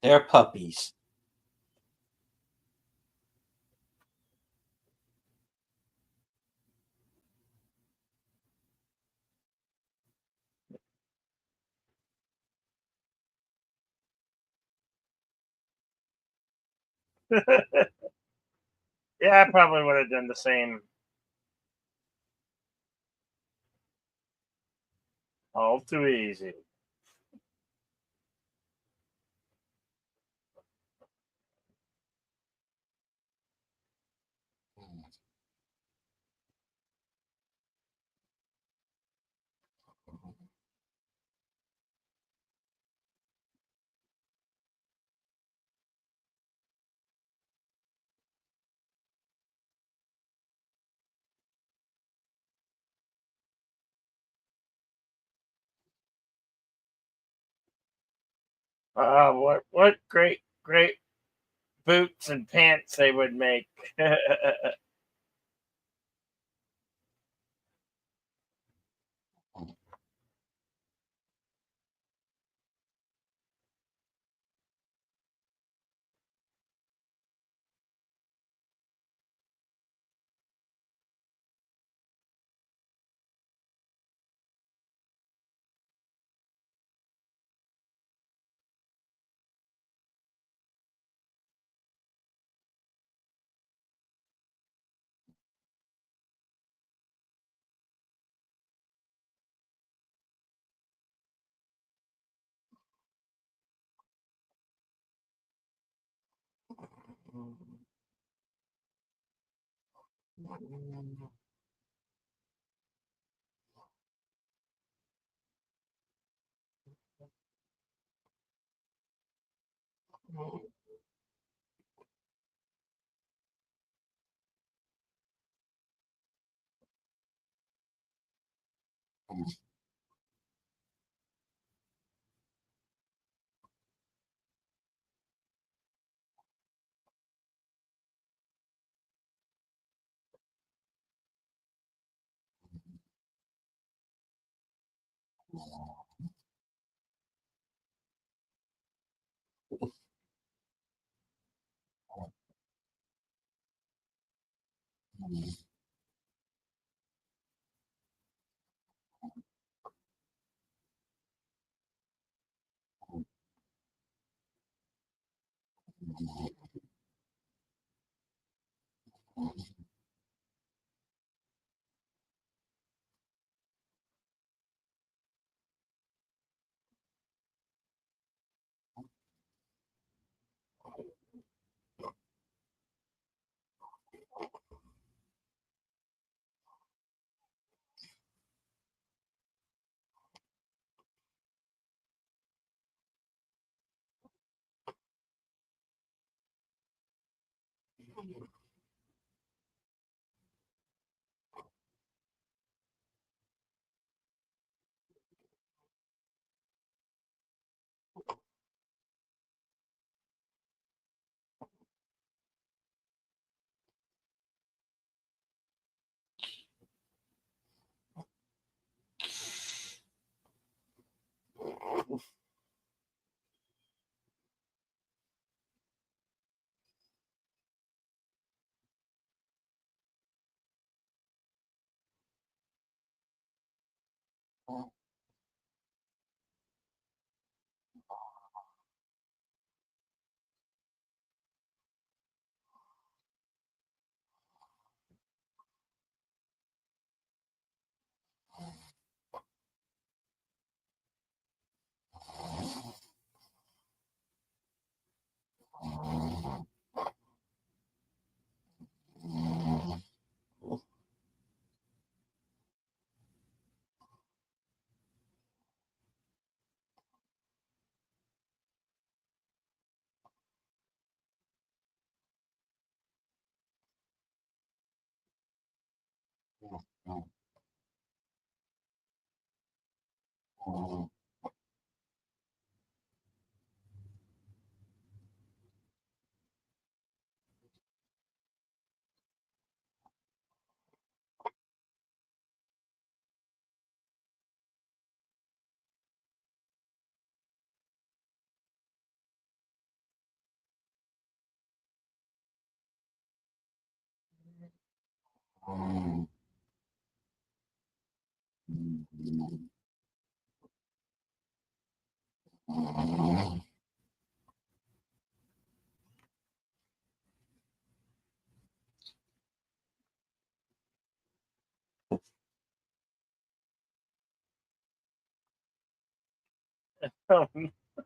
They're puppies. Yeah, I probably would have done the same. All too easy. What great boots and pants they would make.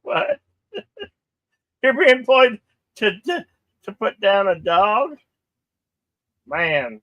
What? You're being employed to put down a dog, man.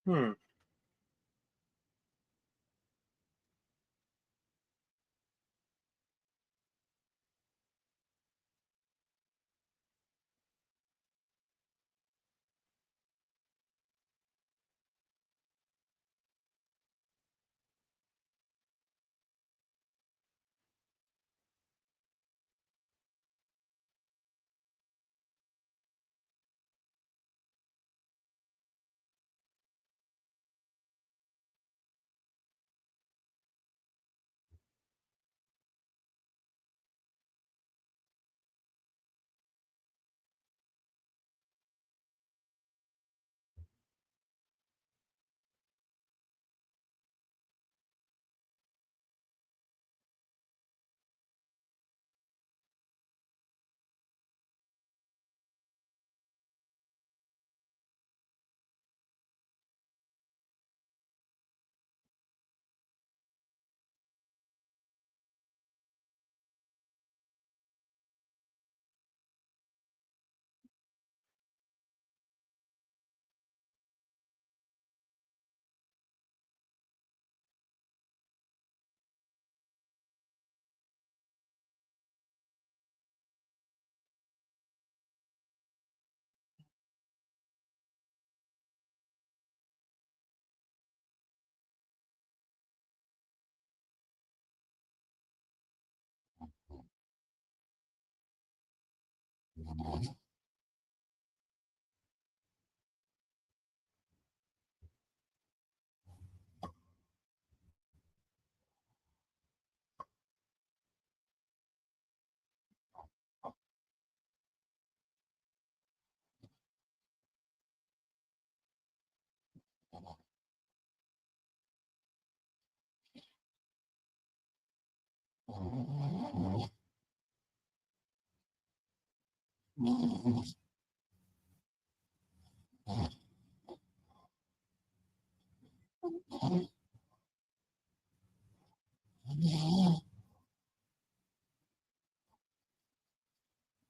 Hmm.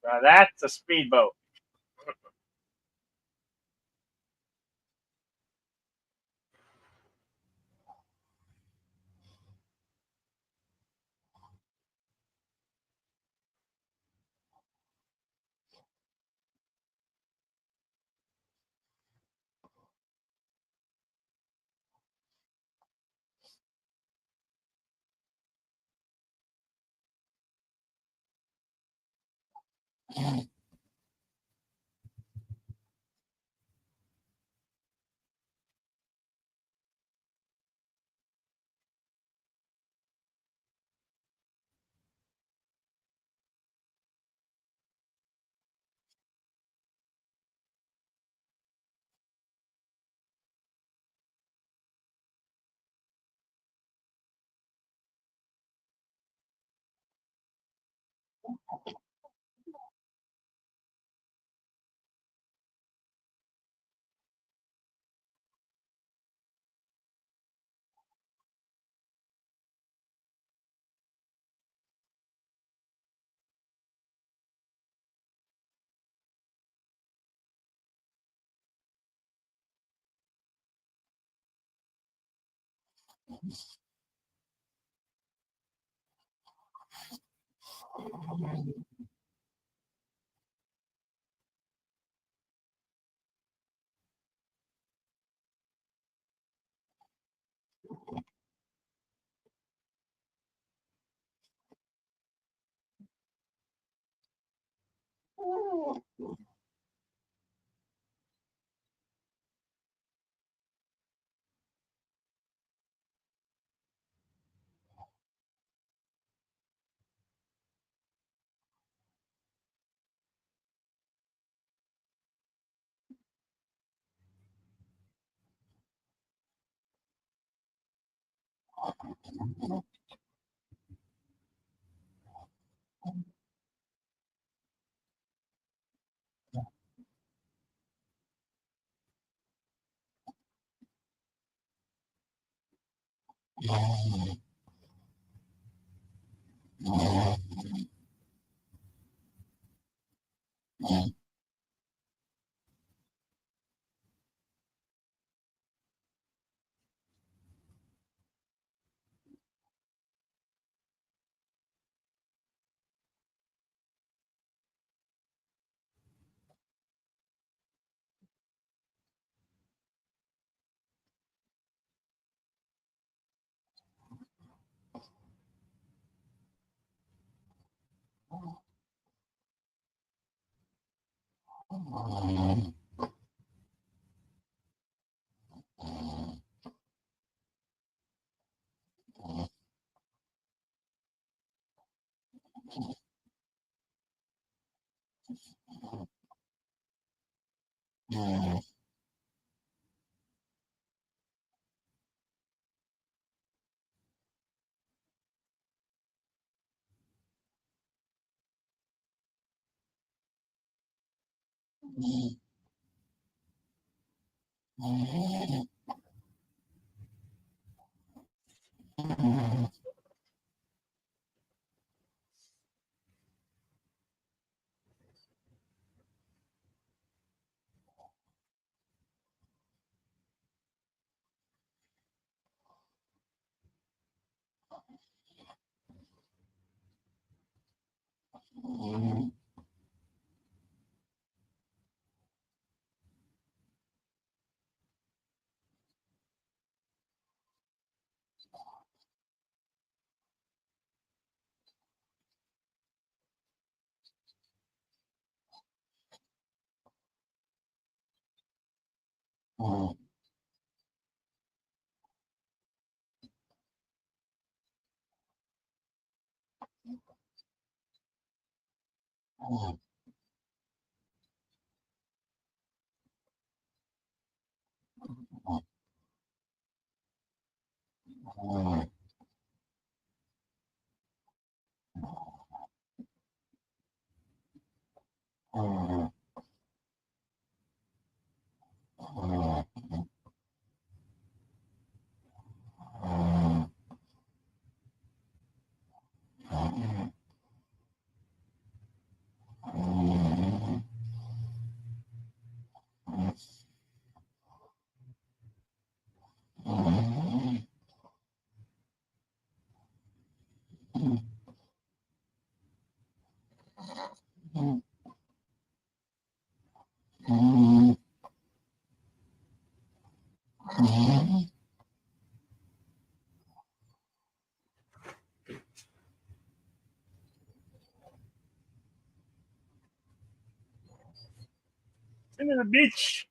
Now that's a speedboat. into the beach.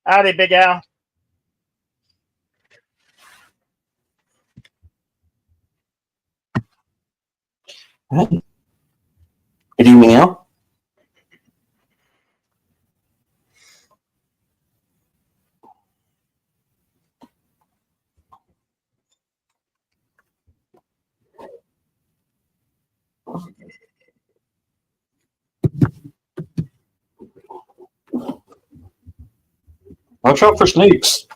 Howdy, Big Al. Good evening, Al. Watch out for snakes.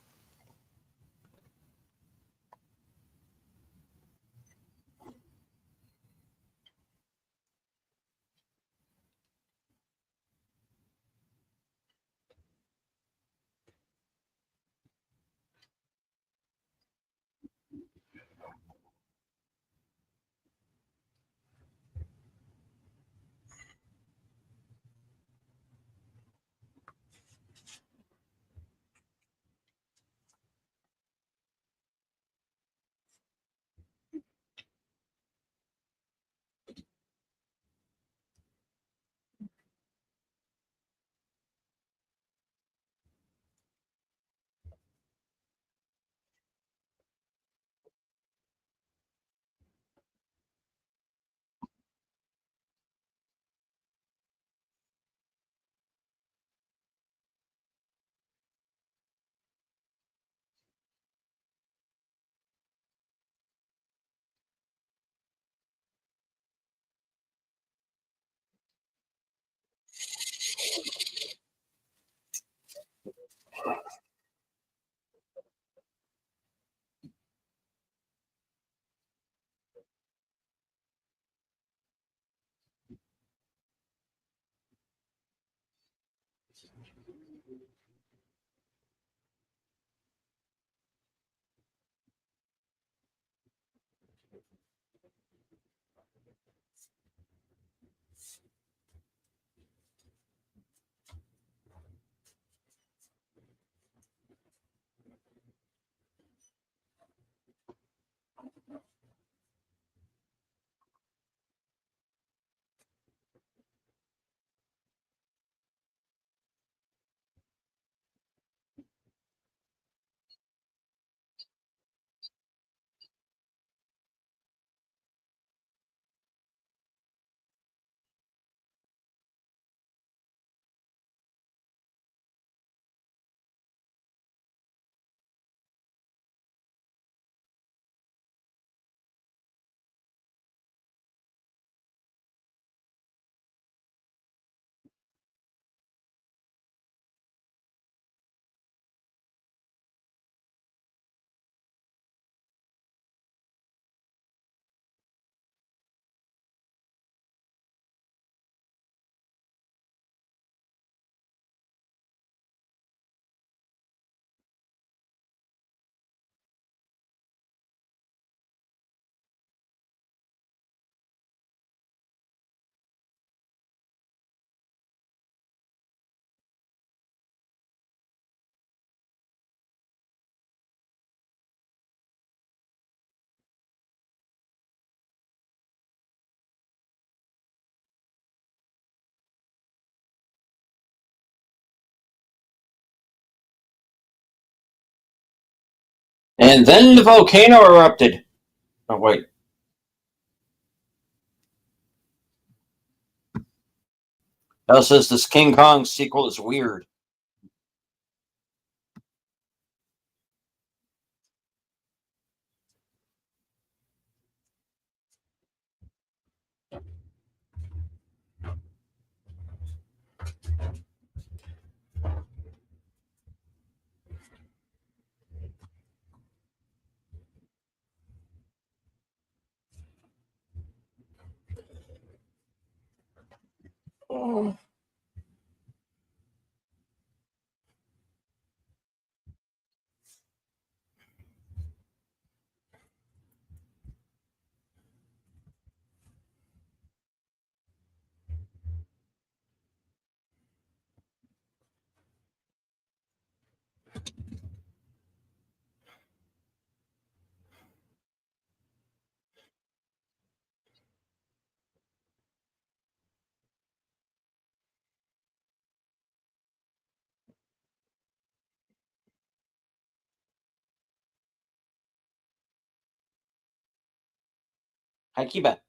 And then the volcano erupted. Oh, wait. Al says this King Kong sequel is weird. Oh. Heck, you bet.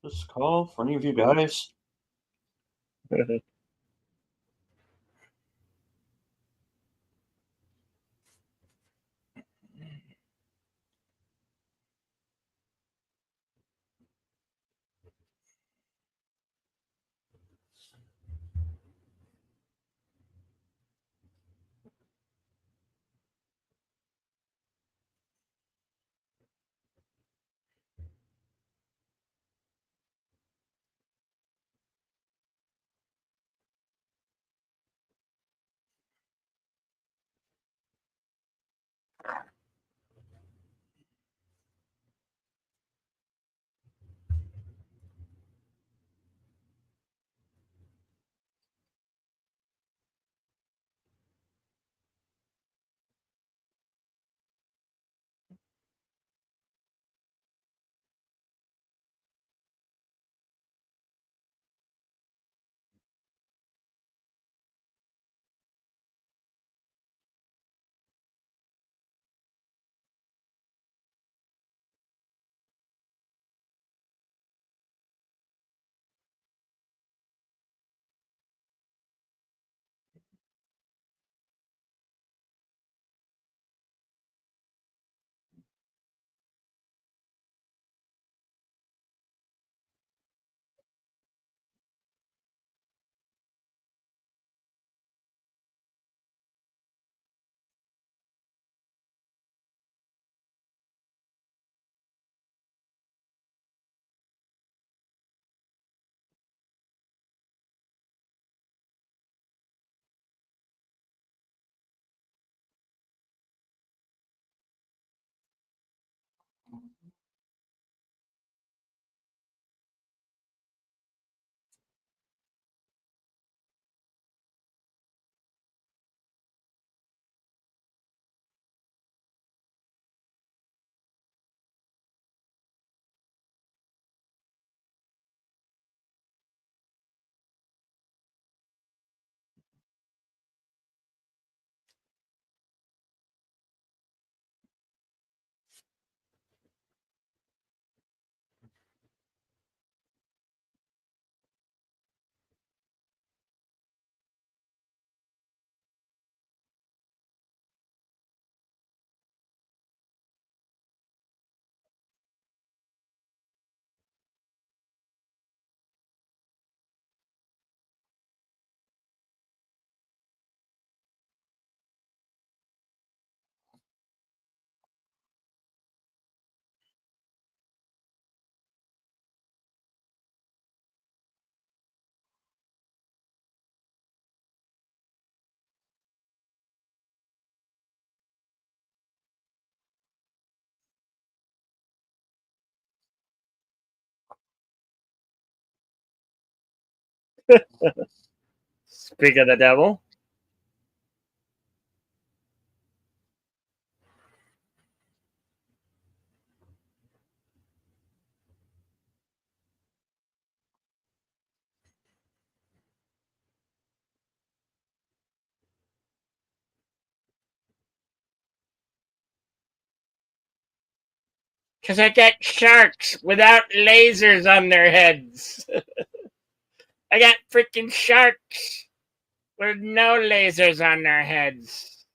This call for any of you guys? Speak of the devil. Because I got sharks without lasers on their heads. I got freaking sharks with no lasers on their heads.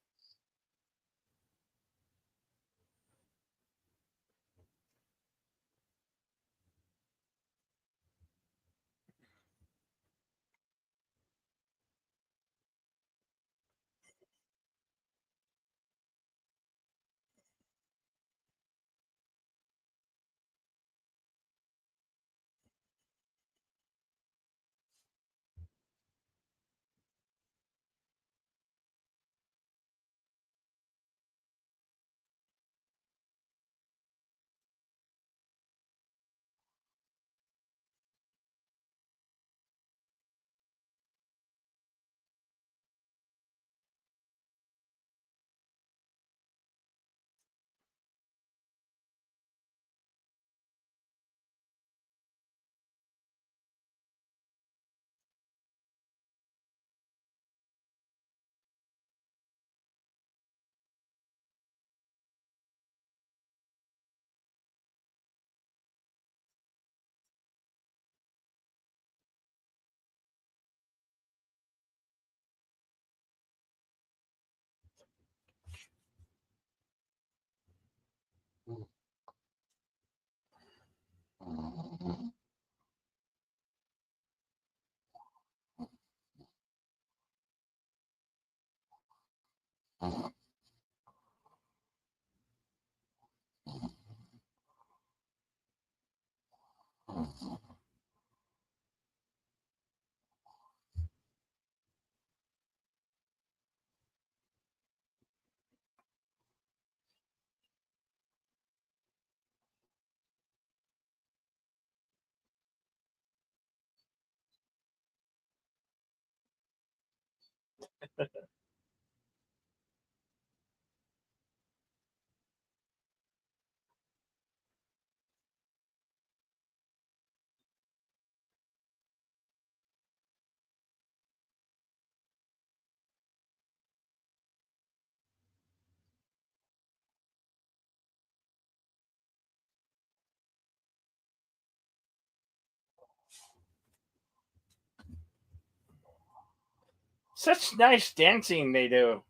Such nice dancing they do.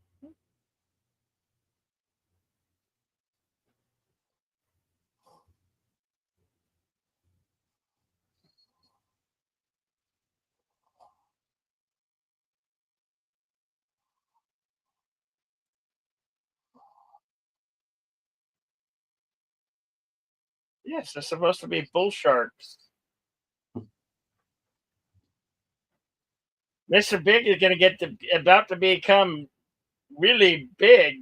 Yes, they're supposed to be bull sharks. Mr. Big is going to about to become really big.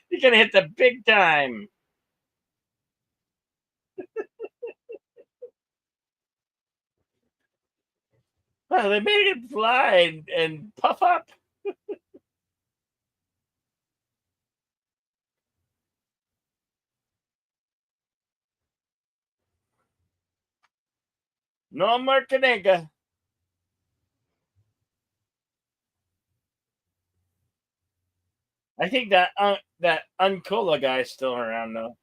He's going to hit the big time. Well, they made it fly and puff up. No more Kanega. I think that Uncola guy is still around though.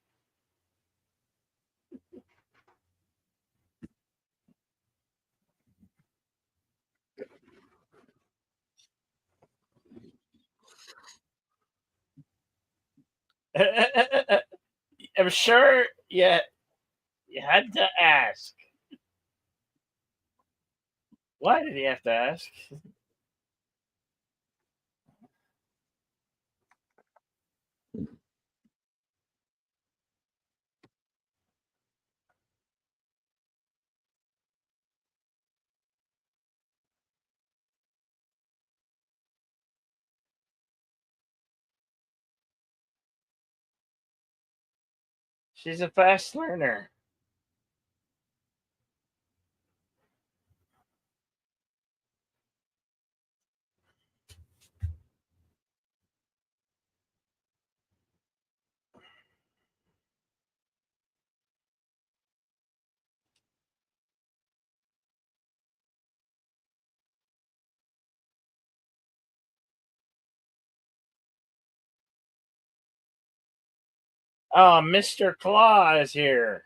I'm sure you had to ask. Why did he have to ask? She's a fast learner. Oh, Mr. Claw is here.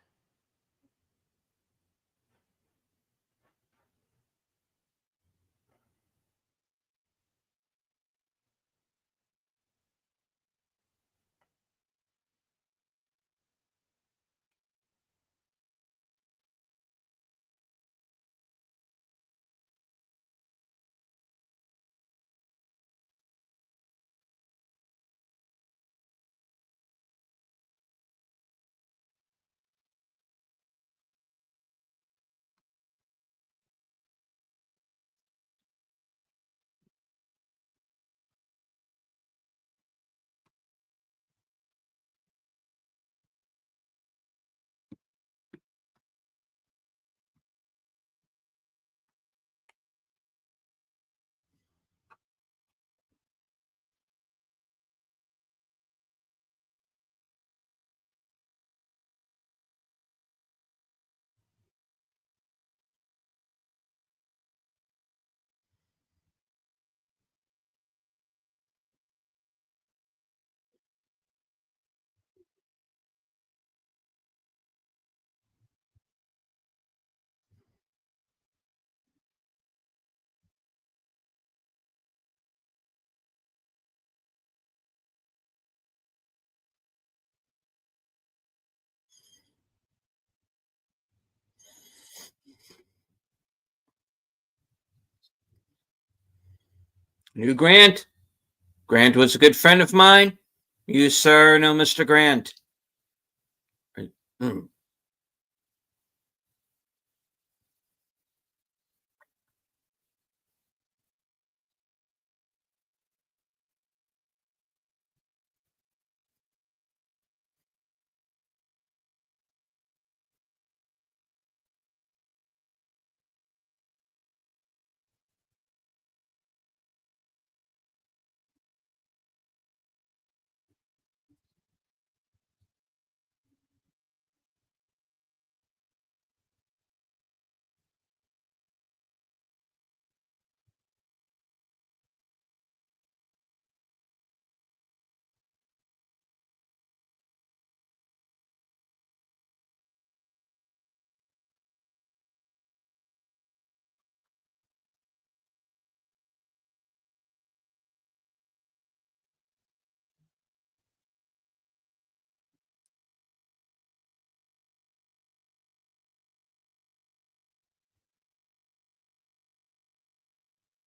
New Grant. Grant was a good friend of mine. You, sir, know Mr. Grant. Hmm.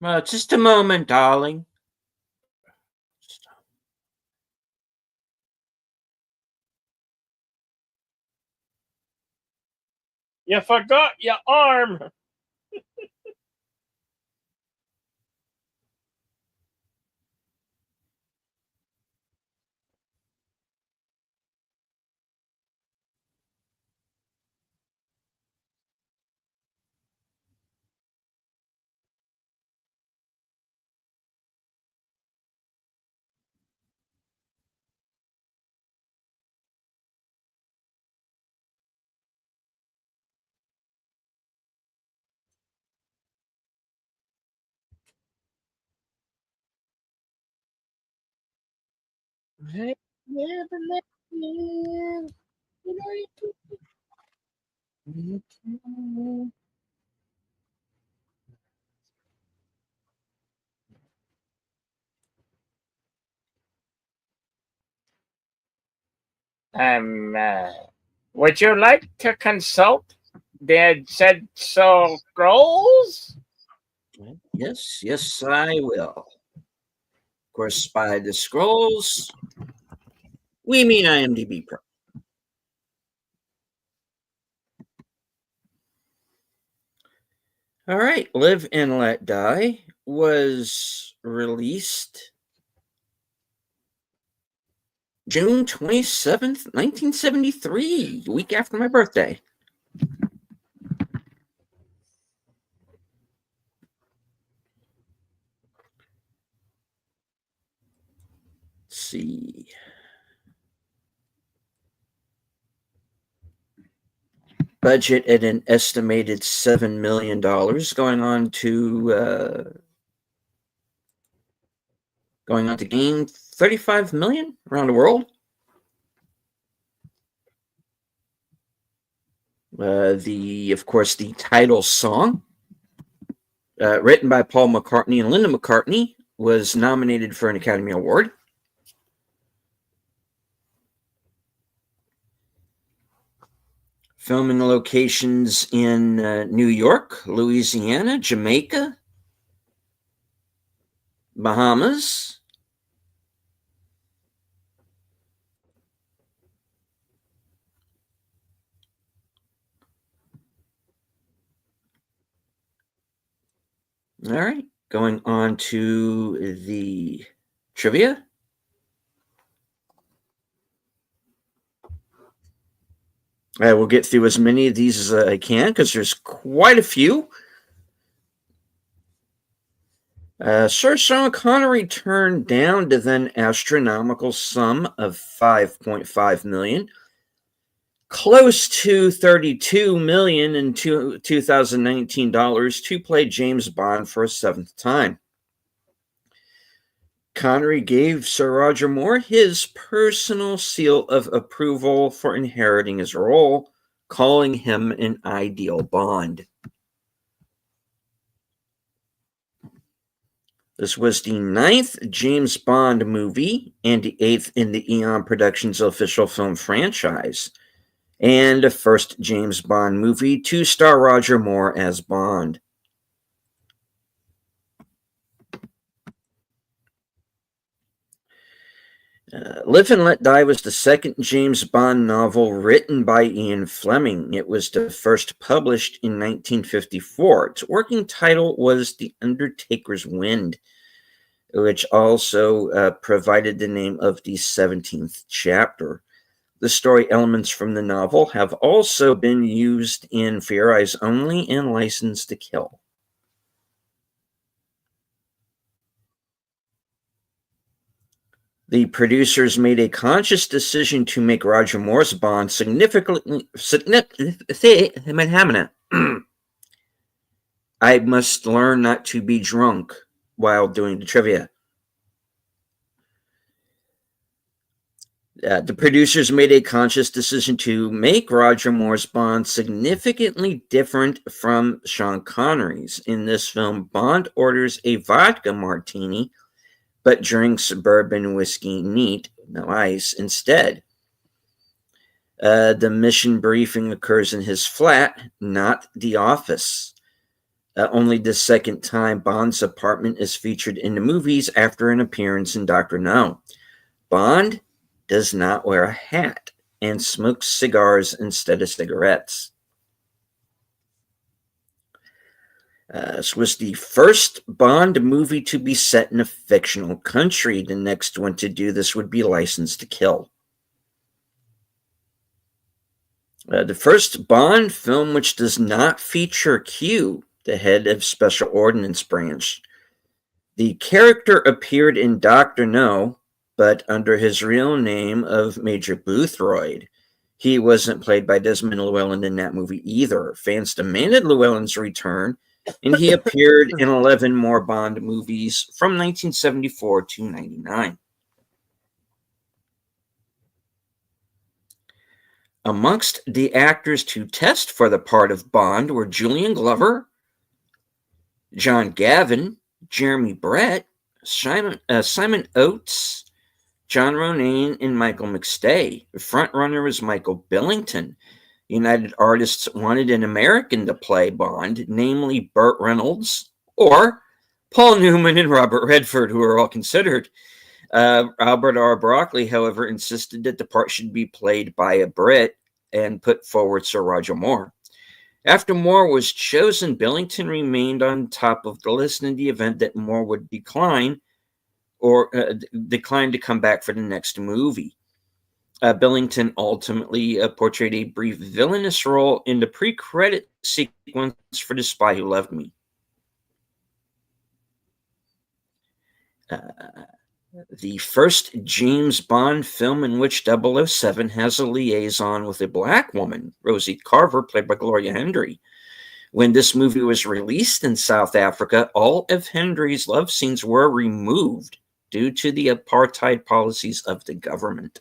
Just a moment, darling. You forgot your arm. Um, uh, would you like to consult the said so scrolls? Yes, I will. Of course, by the scrolls, we mean IMDb Pro. All right, Live and Let Die was released June 27th, 1973, a week after my birthday. Let's see. Budget at an estimated $7 million, going on to gain 35 million around the world. Of course, the title song, written by Paul McCartney and Linda McCartney, was nominated for an Academy Award. Filming locations in New York, Louisiana, Jamaica, Bahamas. All right, going on to the trivia. I will get through as many of these as I can because there's quite a few. Sir Sean Connery turned down the then astronomical sum of $5.5 million, close to $32 million in 2019 dollars, to play James Bond for a seventh time. Connery gave Sir Roger Moore his personal seal of approval for inheriting his role, calling him an ideal Bond. This was the 9th James Bond movie and the 8th in the Eon Productions official film franchise, and the first James Bond movie to star Roger Moore as Bond. Live and Let Die was the second James Bond novel written by Ian Fleming. It was the first published in 1954. Its working title was The Undertaker's Wind, which also provided the name of the 17th chapter. The story elements from the novel have also been used in For Your Eyes Only and License to Kill. The producers made a conscious decision to make Roger Moore's Bond significantly. I must learn not to be drunk while doing the trivia. The producers made a conscious decision to make Roger Moore's Bond significantly different from Sean Connery's. In this film, Bond orders a vodka martini, but drinks bourbon whiskey neat, no ice, instead. The mission briefing occurs in his flat, not the office. Only the second time Bond's apartment is featured in the movies after an appearance in Dr. No. Bond does not wear a hat and smokes cigars instead of cigarettes. This was the first Bond movie to be set in a fictional country. The next one to do this would be License to Kill. The first Bond film which does not feature Q, the head of Special Ordnance Branch. The character appeared in Dr. No, but under his real name of Major Boothroyd. He wasn't played by Desmond Llewellyn in that movie either. Fans demanded Llewellyn's return, and he appeared in 11 more Bond movies from 1974 to 1999. Amongst the actors to test for the part of Bond were Julian Glover, John Gavin, Jeremy Brett, Simon Oates, John Ronan, and Michael McStay. The frontrunner was Michael Billington. United Artists wanted an American to play Bond, namely Burt Reynolds or Paul Newman and Robert Redford, who were all considered. Albert R. Broccoli, however, insisted that the part should be played by a Brit and put forward Sir Roger Moore. After Moore was chosen, Billington remained on top of the list in the event that Moore would decline to come back for the next movie. Billington ultimately portrayed a brief villainous role in the pre-credit sequence for The Spy Who Loved Me. The first James Bond film in which 007 has a liaison with a black woman, Rosie Carver, played by Gloria Hendry. When this movie was released in South Africa, all of Hendry's love scenes were removed due to the apartheid policies of the government.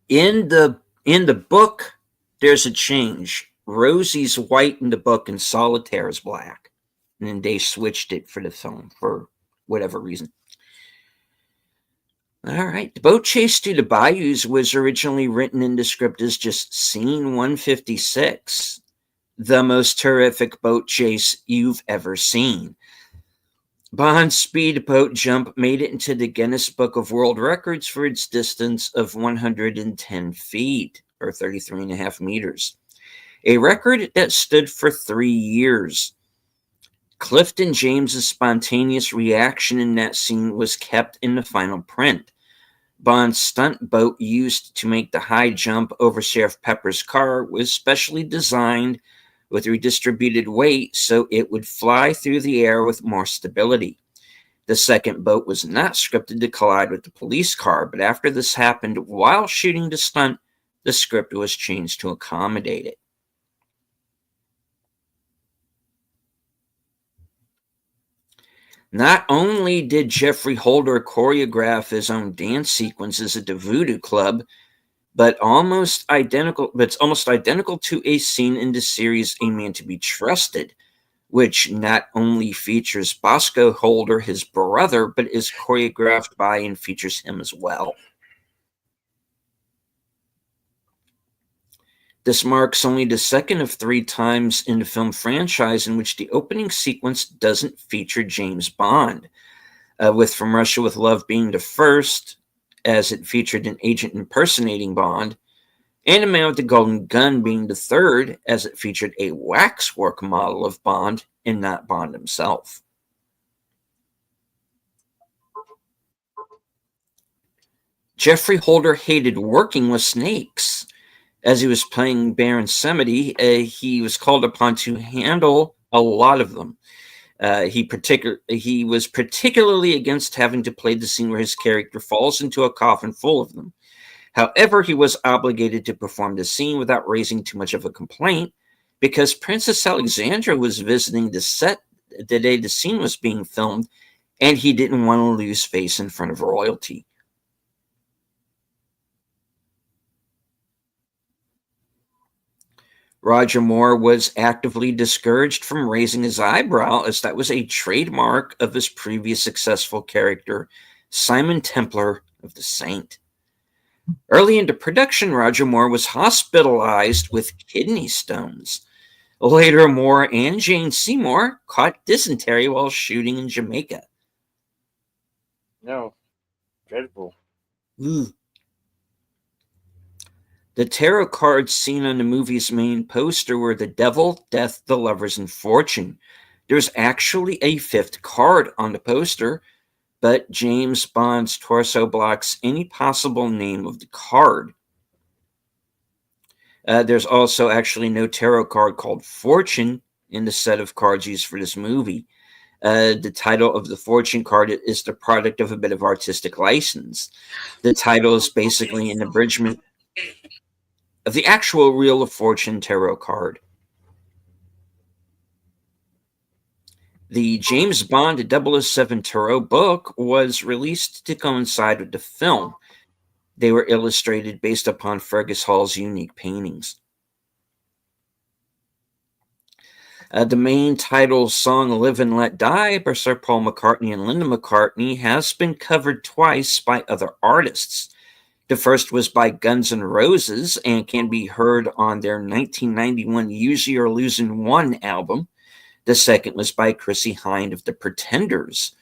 In the book, there's a change. Rosie's white in the book and Solitaire is black. And then they switched it for the film for whatever reason. All right. The boat chase through the bayous was originally written in the script as just Scene 156, the most terrific boat chase you've ever seen. Bond's speedboat jump made it into the Guinness Book of World Records for its distance of 110 feet, or 33.5 meters. A record that stood for 3 years. Clifton James's spontaneous reaction in that scene was kept in the final print. Bond's stunt boat used to make the high jump over Sheriff Pepper's car was specially designed with redistributed weight so it would fly through the air with more stability. The second boat was not scripted to collide with the police car, but after this happened while shooting the stunt, the script was changed to accommodate it. Not only did Jeffrey Holder choreograph his own dance sequences at the Voodoo Club, but it's almost identical to a scene in the series A Man to Be Trusted, which not only features Bosco Holder, his brother, but is choreographed by and features him as well. This marks only the second of 3 times in the film franchise in which the opening sequence doesn't feature James Bond, with From Russia with Love being the first, as it featured an agent impersonating Bond, and The Man with the Golden Gun being the third, as it featured a waxwork model of Bond and not Bond himself. Jeffrey Holder hated working with snakes. As he was playing Baron Samedi, he was called upon to handle a lot of them. He was particularly against having to play the scene where his character falls into a coffin full of them. However, he was obligated to perform the scene without raising too much of a complaint because Princess Alexandra was visiting the set the day the scene was being filmed, and he didn't want to lose face in front of royalty. Roger Moore was actively discouraged from raising his eyebrow, as that was a trademark of his previous successful character, Simon Templar of the Saint. Early into production, Roger Moore was hospitalized with kidney stones. Later, Moore and Jane Seymour caught dysentery while shooting in Jamaica. No, dreadful. The tarot cards seen on the movie's main poster were the Devil, Death, the Lovers, and Fortune. There's actually a fifth card on the poster, but James Bond's torso blocks any possible name of the card. There's also actually no tarot card called Fortune in the set of cards used for this movie. The title of the Fortune card is the product of a bit of artistic license. The title is basically an abridgment of the actual Wheel of Fortune tarot card. The James Bond 007 tarot book was released to coincide with the film. They were illustrated based upon Fergus Hall's unique paintings. The main title song, Live and Let Die, by Sir Paul McCartney and Linda McCartney, has been covered twice by other artists. The first was by Guns N' Roses and can be heard on their 1991 Use Your Losing One album. The second was by Chrissie Hynde of The Pretenders.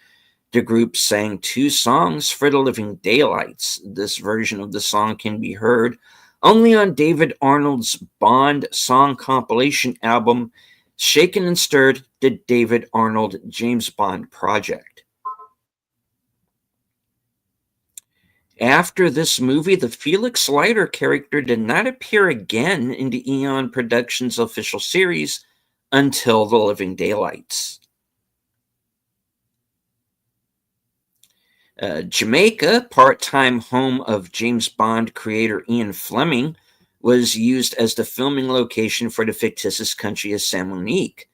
The group sang 2 songs for the Living Daylights. This version of the song can be heard only on David Arnold's Bond song compilation album, Shaken and Stirred, the David Arnold James Bond Project. After this movie, the Felix Leiter character did not appear again in the Eon Productions official series until The Living Daylights. Jamaica, part-time home of James Bond creator Ian Fleming, was used as the filming location for the fictitious country of San Monique.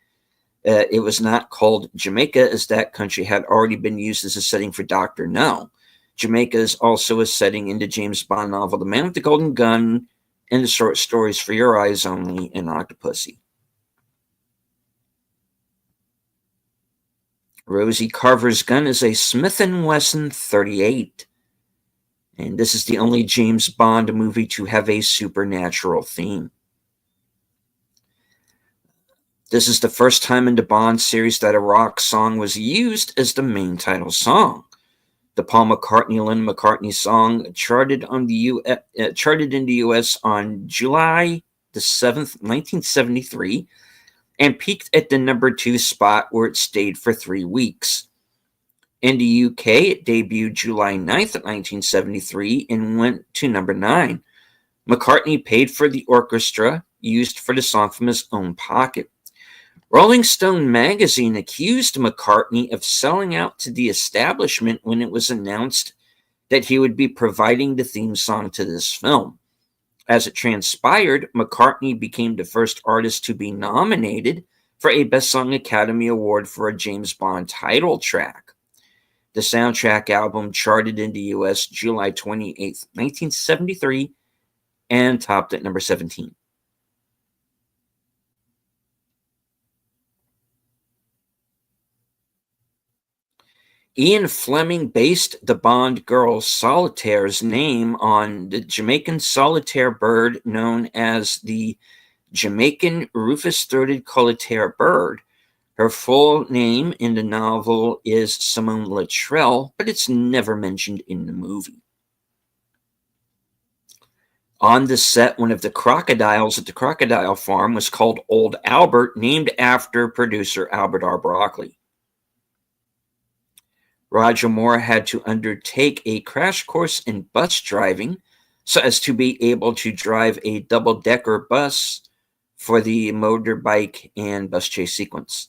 It was not called Jamaica, as that country had already been used as a setting for Dr. No. Jamaica is also a setting in the James Bond novel The Man with the Golden Gun and the short stories For Your Eyes Only and Octopussy. Rosie Carver's gun is a Smith & Wesson 38. And this is the only James Bond movie to have a supernatural theme. This is the first time in the Bond series that a rock song was used as the main title song. The Paul McCartney-Linda McCartney song charted in the U.S. on July the 7th, 1973, and peaked at the number 2 spot, where it stayed for 3 weeks. In the UK, it debuted July 9th, 1973, and went to number 9. McCartney paid for the orchestra used for the song from his own pocket. Rolling Stone magazine accused McCartney of selling out to the establishment when it was announced that he would be providing the theme song to this film. As it transpired, McCartney became the first artist to be nominated for a Best Song Academy Award for a James Bond title track. The soundtrack album charted in the U.S. July 28, 1973, and topped at number 17. Ian Fleming based the Bond girl Solitaire's name on the Jamaican solitaire bird known as the Jamaican rufous-throated solitaire bird. Her full name in the novel is Simone Luttrell, but it's never mentioned in the movie. On the set, one of the crocodiles at the crocodile farm was called Old Albert, named after producer Albert R. Broccoli. Roger Moore had to undertake a crash course in bus driving so as to be able to drive a double-decker bus for the motorbike and bus chase sequence.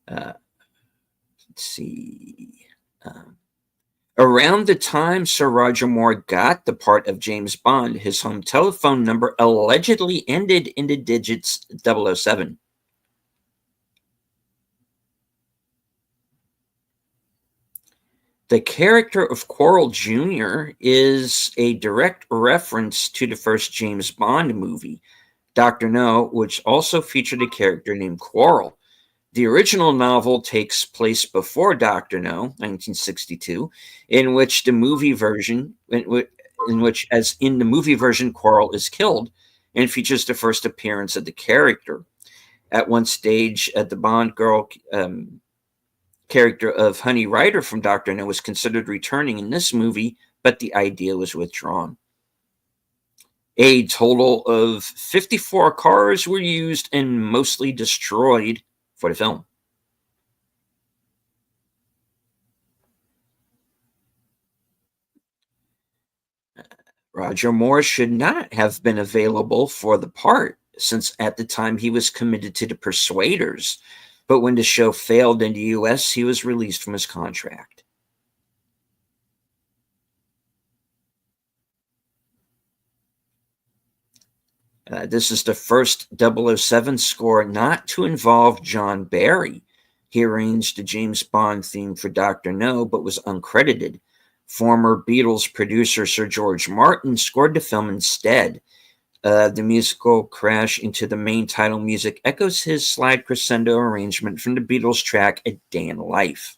Let's see. Around the time Sir Roger Moore got the part of James Bond, his home telephone number allegedly ended in the digits 007. The character of Quarrel Jr. is a direct reference to the first James Bond movie, Dr. No, which also featured a character named Quarrel. The original novel takes place before Dr. No, 1962, in which, as in the movie version, Quarrel is killed, and features the first appearance of the character. At one stage, the Bond girl character of Honey Rider from Dr. No was considered returning in this movie, but the idea was withdrawn. A total of 54 cars were used and mostly destroyed for the film. Roger Moore should not have been available for the part, since at the time he was committed to the Persuaders, but when the show failed in the US, he was released from his contract. This is the first 007 score not to involve John Barry. He arranged the James Bond theme for Dr. No, but was uncredited. Former Beatles producer Sir George Martin scored the film instead. The musical crash into the main title music echoes his slide crescendo arrangement from the Beatles track A Day in Life.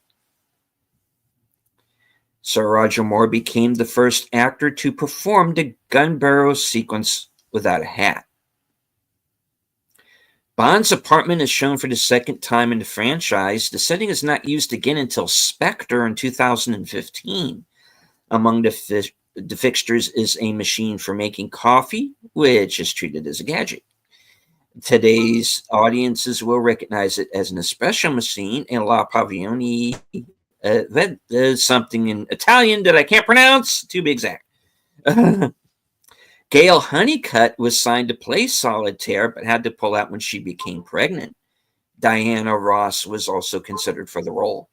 Sir Roger Moore became the first actor to perform the gun barrel sequence without a hat. Bond's apartment is shown for the second time in the franchise. The setting is not used again until Spectre in 2015. Among the fixtures is a machine for making coffee, which is treated as a gadget. Today's audiences will recognize it as an espresso machine, and La Pavioni, that is something in Italian that I can't pronounce, to be exact. Gail Honeycutt was signed to play Solitaire, but had to pull out when she became pregnant. Diana Ross was also considered for the role.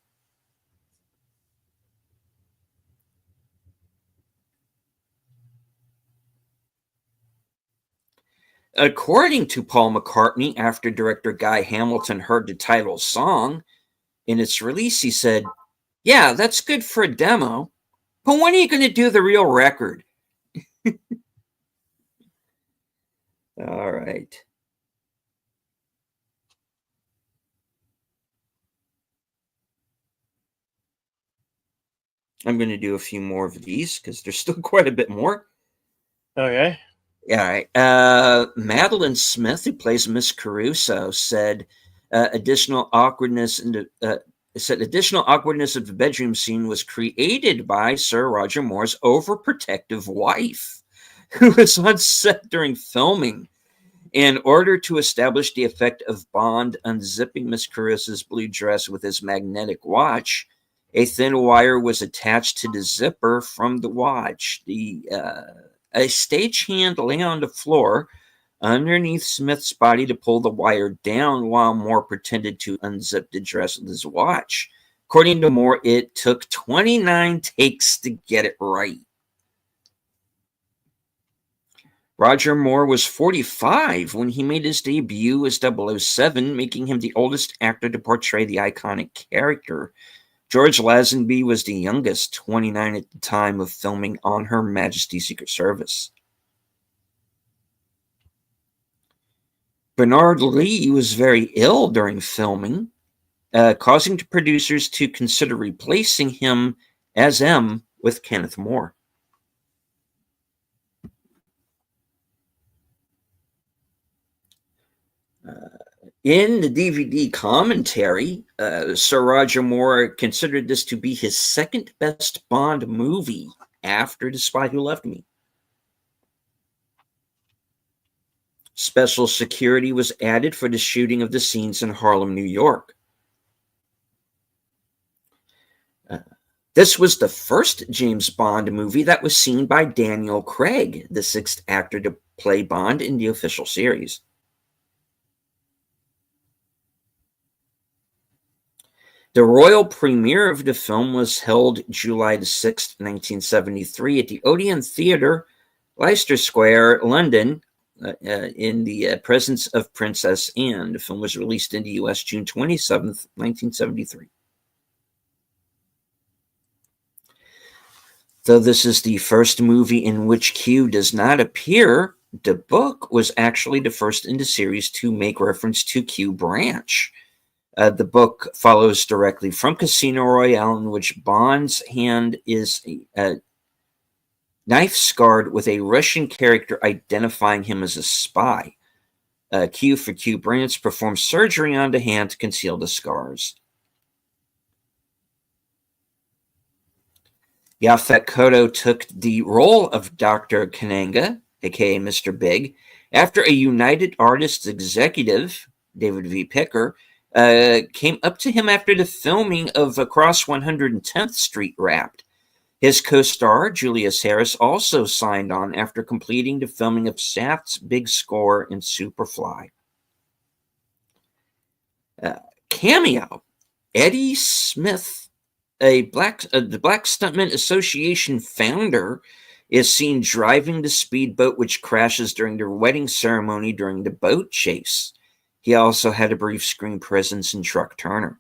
According to Paul McCartney, after director Guy Hamilton heard the title song, in its release, he said, "Yeah, that's good for a demo, but when are you going to do the real record?" All right. I'm going to do a few more of these because there's still quite a bit more. Okay. All right. Madeline Smith, who plays Miss Caruso, said additional awkwardness of the bedroom scene was created by Sir Roger Moore's overprotective wife, who was on set during filming. In order to establish the effect of Bond unzipping Miss Caruso's blue dress with his magnetic watch, a thin wire was attached to the zipper from the watch. A stagehand lay on the floor underneath Smith's body to pull the wire down while Moore pretended to unzip the dress with his watch. According to Moore, it took 29 takes to get it right. Roger Moore was 45 when he made his debut as 007, making him the oldest actor to portray the iconic character. George Lazenby was the youngest, 29 at the time of filming on Her Majesty's Secret Service. Bernard Lee was very ill during filming, causing the producers to consider replacing him as M with Kenneth More. In the DVD commentary, Sir Roger Moore considered this to be his second best Bond movie after The Spy Who Loved Me. Special security was added for the shooting of the scenes in Harlem, New York. This was the first James Bond movie that was seen by Daniel Craig, the sixth actor to play Bond in the official series. The royal premiere of the film was held July 6, 1973 at the Odeon Theatre, Leicester Square, London, in the presence of Princess Anne. The film was released in the US June 27, 1973. Though this is the first movie in which Q does not appear, the book was actually the first in the series to make reference to Q Branch. The book follows directly from Casino Royale, in which Bond's hand is knife scarred with a Russian character identifying him as a spy. Q for Q Branch performs surgery on the hand to conceal the scars. Yaphet Kotto took the role of Dr. Kananga, aka Mr. Big, after a United Artists executive, David V. Picker, came up to him after the filming of Across 110th Street Wrapped. His co-star, Julius Harris, also signed on after completing the filming of Shaft's big score in Superfly. Cameo. Eddie Smith, the Black Stuntman Association founder, is seen driving the speedboat which crashes during their wedding ceremony during the boat chase. He also had a brief screen presence in Truck Turner.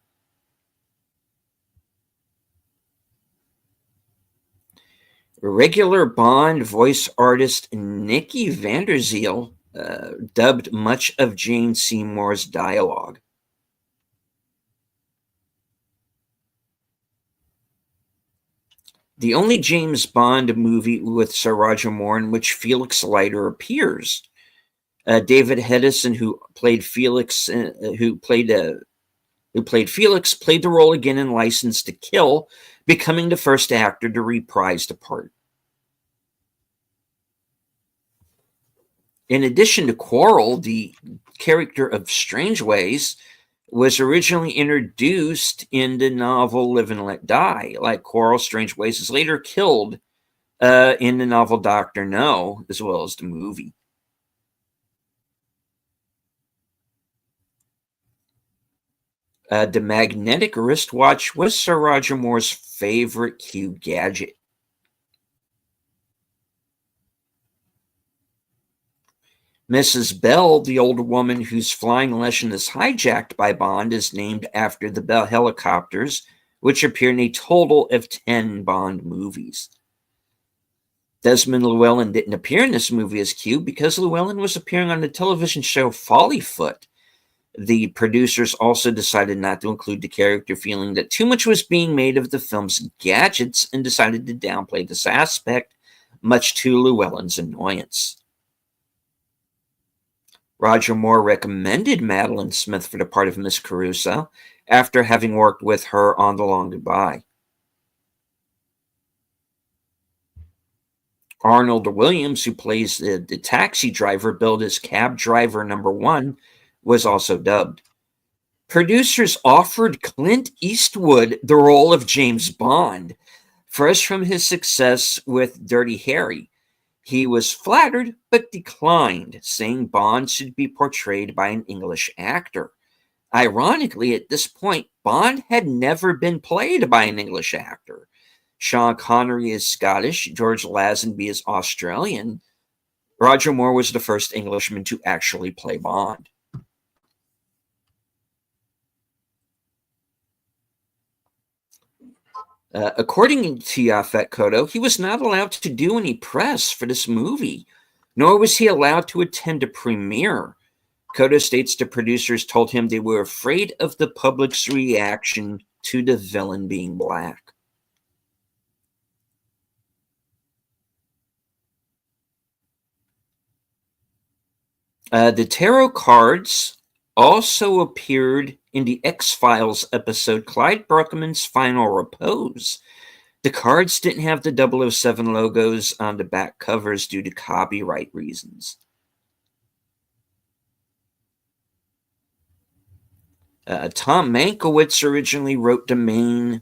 Regular Bond voice artist Nikki Vanderzeel dubbed much of Jane Seymour's dialogue. The only James Bond movie with Sir Roger Moore in which Felix Leiter appears. David Hedison, who played Felix, played the role again in License to Kill, becoming the first actor to reprise the part. In addition to Quarrel, the character of Strangeways was originally introduced in the novel Live and Let Die. Like Quarrel, Strangeways is later killed in the novel Dr. No, as well as the movie. The magnetic wristwatch was Sir Roger Moore's favorite Q gadget. Mrs. Bell, the old woman whose flying lesson is hijacked by Bond, is named after the Bell helicopters, which appear in a total of 10 Bond movies. Desmond Llewellyn didn't appear in this movie as Q because Llewellyn was appearing on the television show Follyfoot. The producers also decided not to include the character, feeling that too much was being made of the film's gadgets, and decided to downplay this aspect, much to Llewellyn's annoyance. Roger Moore recommended Madeline Smith for the part of Miss Caruso after having worked with her on The Long Goodbye. Arnold Williams, who plays the taxi driver billed as Cab Driver Number 1, was also dubbed. Producers offered Clint Eastwood the role of James Bond, fresh from his success with Dirty Harry. He was flattered but declined, saying Bond should be portrayed by an English actor. Ironically, at this point, Bond had never been played by an English actor. Sean Connery is Scottish, George Lazenby is Australian. Roger Moore was the first Englishman to actually play Bond. According to Yaphet Kotto, he was not allowed to do any press for this movie, nor was he allowed to attend a premiere. Kodo states the producers told him they were afraid of the public's reaction to the villain being black. The tarot cards also appeared in the X-Files episode Clyde Bruckman's Final Repose. The cards didn't have the 007 logos on the back covers due to copyright reasons. Tom Mankiewicz originally wrote the main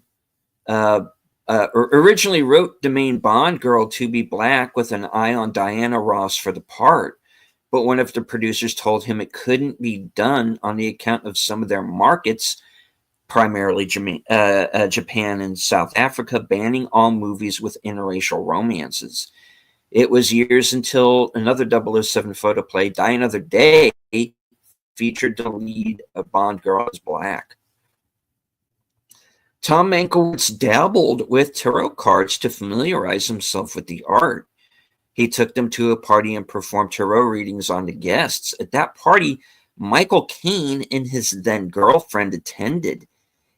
Bond girl to be black with an eye on Diana Ross for the part, but one of the producers told him it couldn't be done on the account of some of their markets, primarily Japan and South Africa, banning all movies with interracial romances. It was years until another 007 photoplay, Die Another Day, featured the lead of Bond girl as black. Tom Mankiewicz dabbled with tarot cards to familiarize himself with the art. He took them to a party and performed tarot readings on the guests. At that party, Michael Caine and his then girlfriend attended,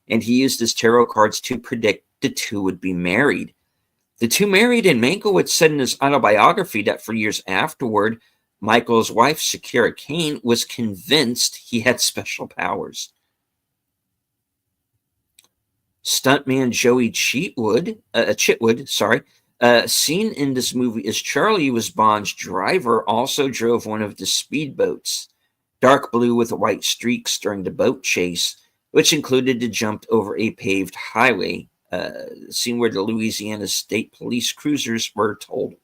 and he used his tarot cards to predict the two would be married. The two married, and Mankiewicz said in his autobiography that for years afterward, Michael's wife, Shakira Caine, was convinced he had special powers. Stuntman Joey Chitwood, seen in this movie as Charlie was Bond's driver, also drove one of the speedboats, dark blue with white streaks during the boat chase, which included the jump over a paved highway, scene where the Louisiana State Police cruisers were totaled.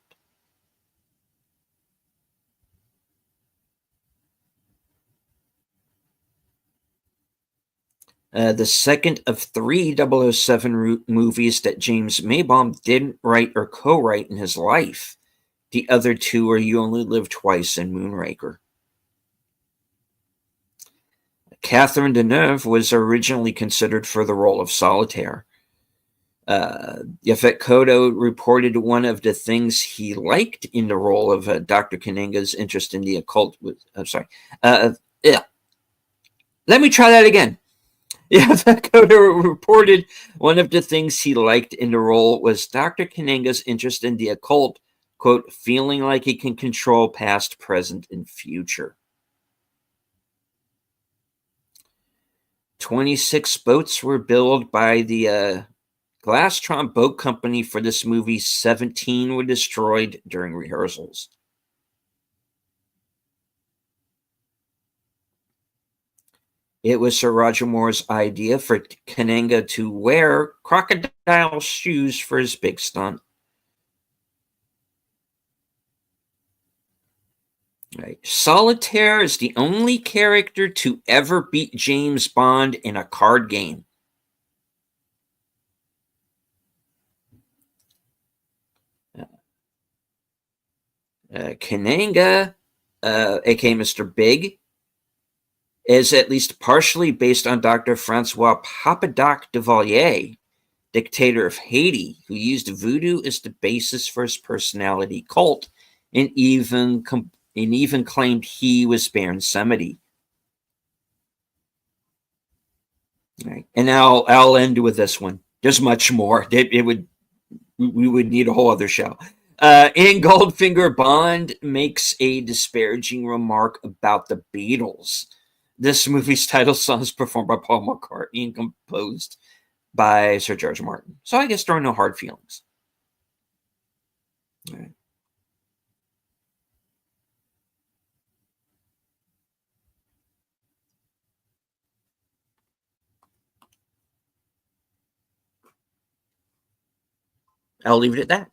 The second of 3 007 movies that James Maybaum didn't write or co-write in his life. The other two are You Only Live Twice and Moonraker. Catherine Deneuve was originally considered for the role of Solitaire. Yaphet Kotto reported one of the things he liked in the role of Dr. Kanenga's interest in the occult was... Let me try that again. Kotto reported one of the things he liked in the role was Dr. Kanenga's interest in the occult, quote, feeling like he can control past, present, and future. 26 boats were built by the Glastron Boat Company for this movie. 17 were destroyed during rehearsals. It was Sir Roger Moore's idea for Kanenga to wear crocodile shoes for his big stunt. Right. Solitaire is the only character to ever beat James Bond in a card game. Kanenga, aka Mr. Big, is at least partially based on Dr. Francois Papadoc Duvalier, dictator of Haiti, who used voodoo as the basis for his personality cult, and even claimed he was Baron Samedi. Right. And I'll end with this one. There's much more. We would need a whole other show. In Goldfinger, Bond makes a disparaging remark about the Beatles. This movie's title song is performed by Paul McCartney and composed by Sir George Martin. So I guess there are no hard feelings. All right. I'll leave it at that.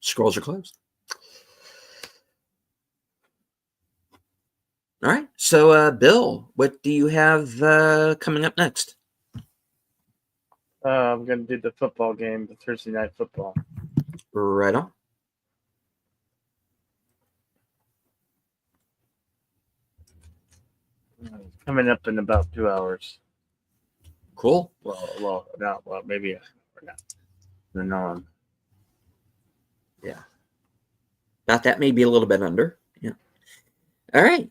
Scrolls are closed. All right. So, Bill, what do you have coming up next? I'm going to do the football game, the Thursday night football. Right on. Coming up in about 2 hours. Cool. Maybe no. Yeah. About that, maybe a little bit under. Yeah. All right.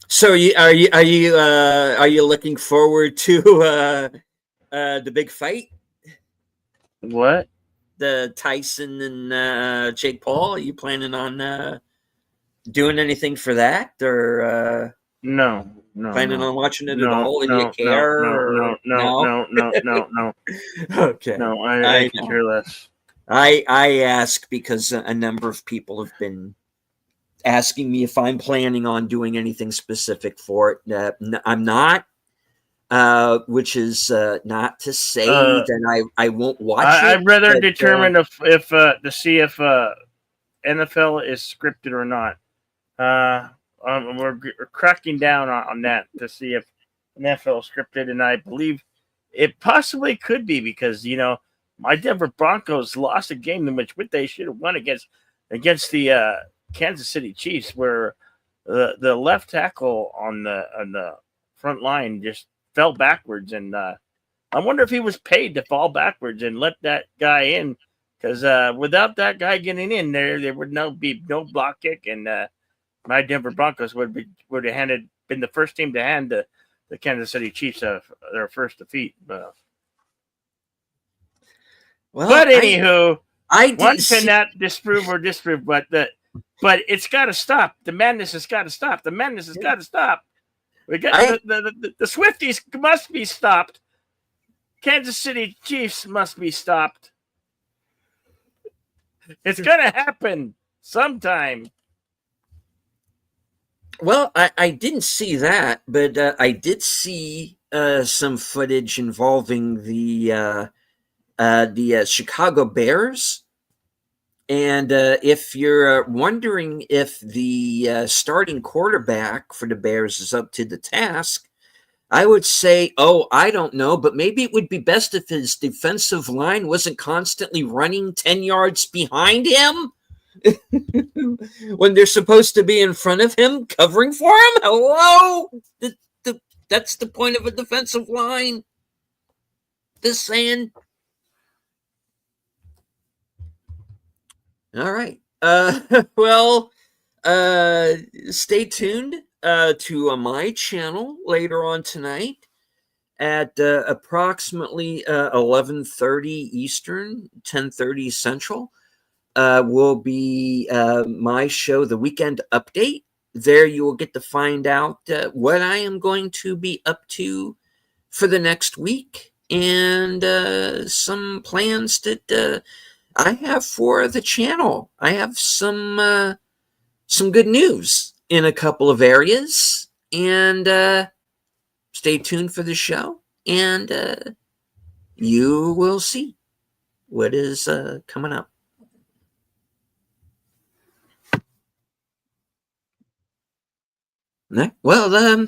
So are you looking forward to the big fight, What? the Tyson and Jake Paul? Are you planning on doing anything for that, or No, no, planning no, on watching it at no, all? Do you no, no, care? no, no, Or no, no? no, no, no, no, Okay, no. I I could know. care less. I ask because a number of people have been asking me if I'm planning on doing anything specific for it. I'm not, which is not to say Uh, that I won't watch it, I'd rather but determine if to see if NFL is scripted or not. We're cracking down on that to see if NFL is scripted, and I believe it possibly could be because my Denver Broncos lost a game in which they should have won against the Kansas City Chiefs, where the left tackle on the front line just fell backwards, and I wonder if he was paid to fall backwards and let that guy in, because without that guy getting in there would be no block kick, and my Denver Broncos would have been the first team to hand the Kansas City Chiefs their first defeat. But well, anywho, I one did see. cannot disprove or disprove, but it's got to stop. The madness has got to stop. The madness has got to stop. We got the Swifties must be stopped. Kansas City Chiefs must be stopped. It's gonna happen sometime. Well, I didn't see that, but I did see some footage involving the Chicago Bears. And if you're wondering if the starting quarterback for the Bears is up to the task, I would say, I don't know, but maybe it would be best if his defensive line wasn't constantly running 10 yards behind him when they're supposed to be in front of him, covering for him. Hello? That's the point of a defensive line. Just saying. All right. Well, stay tuned to my channel later on tonight at approximately 11:30 Eastern, 10:30 Central. Will be my show, The Weekend Update. There you will get to find out what I am going to be up to for the next week and some plans that I have for the channel. I have some good news in a couple of areas, and stay tuned for the show, and you will see what is coming up. Well,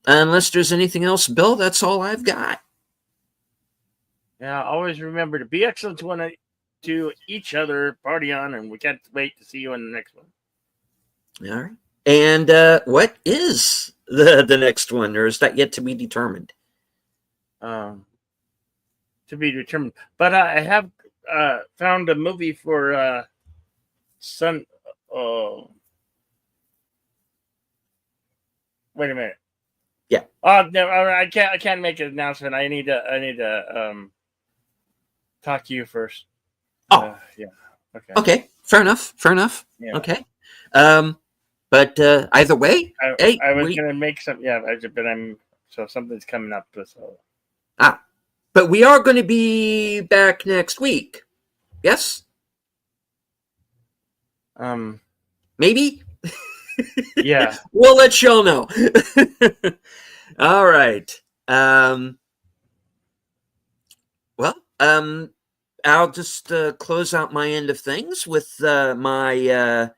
unless there's anything else, Bill, that's all I've got. Yeah, always remember to be excellent to each other, party on, and we can't wait to see you in the next one. All right. And what is the next one, or is that yet to be determined? To be determined. But I have found a movie for Sun. Oh, wait a minute. Yeah. Oh no, I can't make an announcement. I need to talk to you first. Oh, yeah. Okay. Okay. Fair enough. Yeah. Okay. But either way, I was gonna make some. Yeah, so something's coming up. So. But we are going to be back next week. Yes. Maybe. Yeah. We'll let y'all know. All right. Well, I'll just close out my end of things with my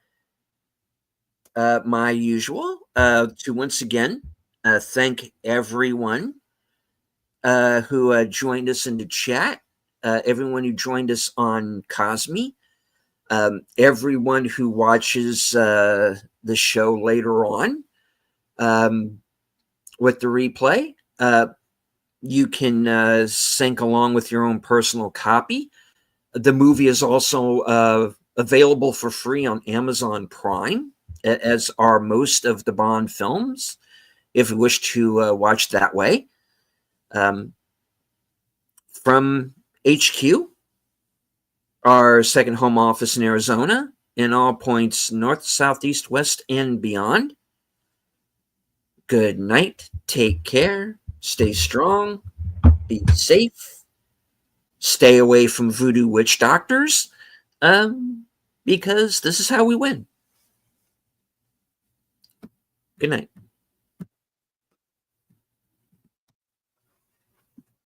my usual to once again thank everyone who joined us in the chat, everyone who joined us on Cosme, everyone who watches the show later on with the replay. You can sync along with your own personal copy. The movie is also available for free on Amazon Prime, as are most of the Bond films, if you wish to watch that way. From HQ, our second home office in Arizona, in all points north, south, east, west, and beyond. Good night. Take care. Stay strong. Be safe. Stay away from voodoo witch doctors, because this is how we win. Good night.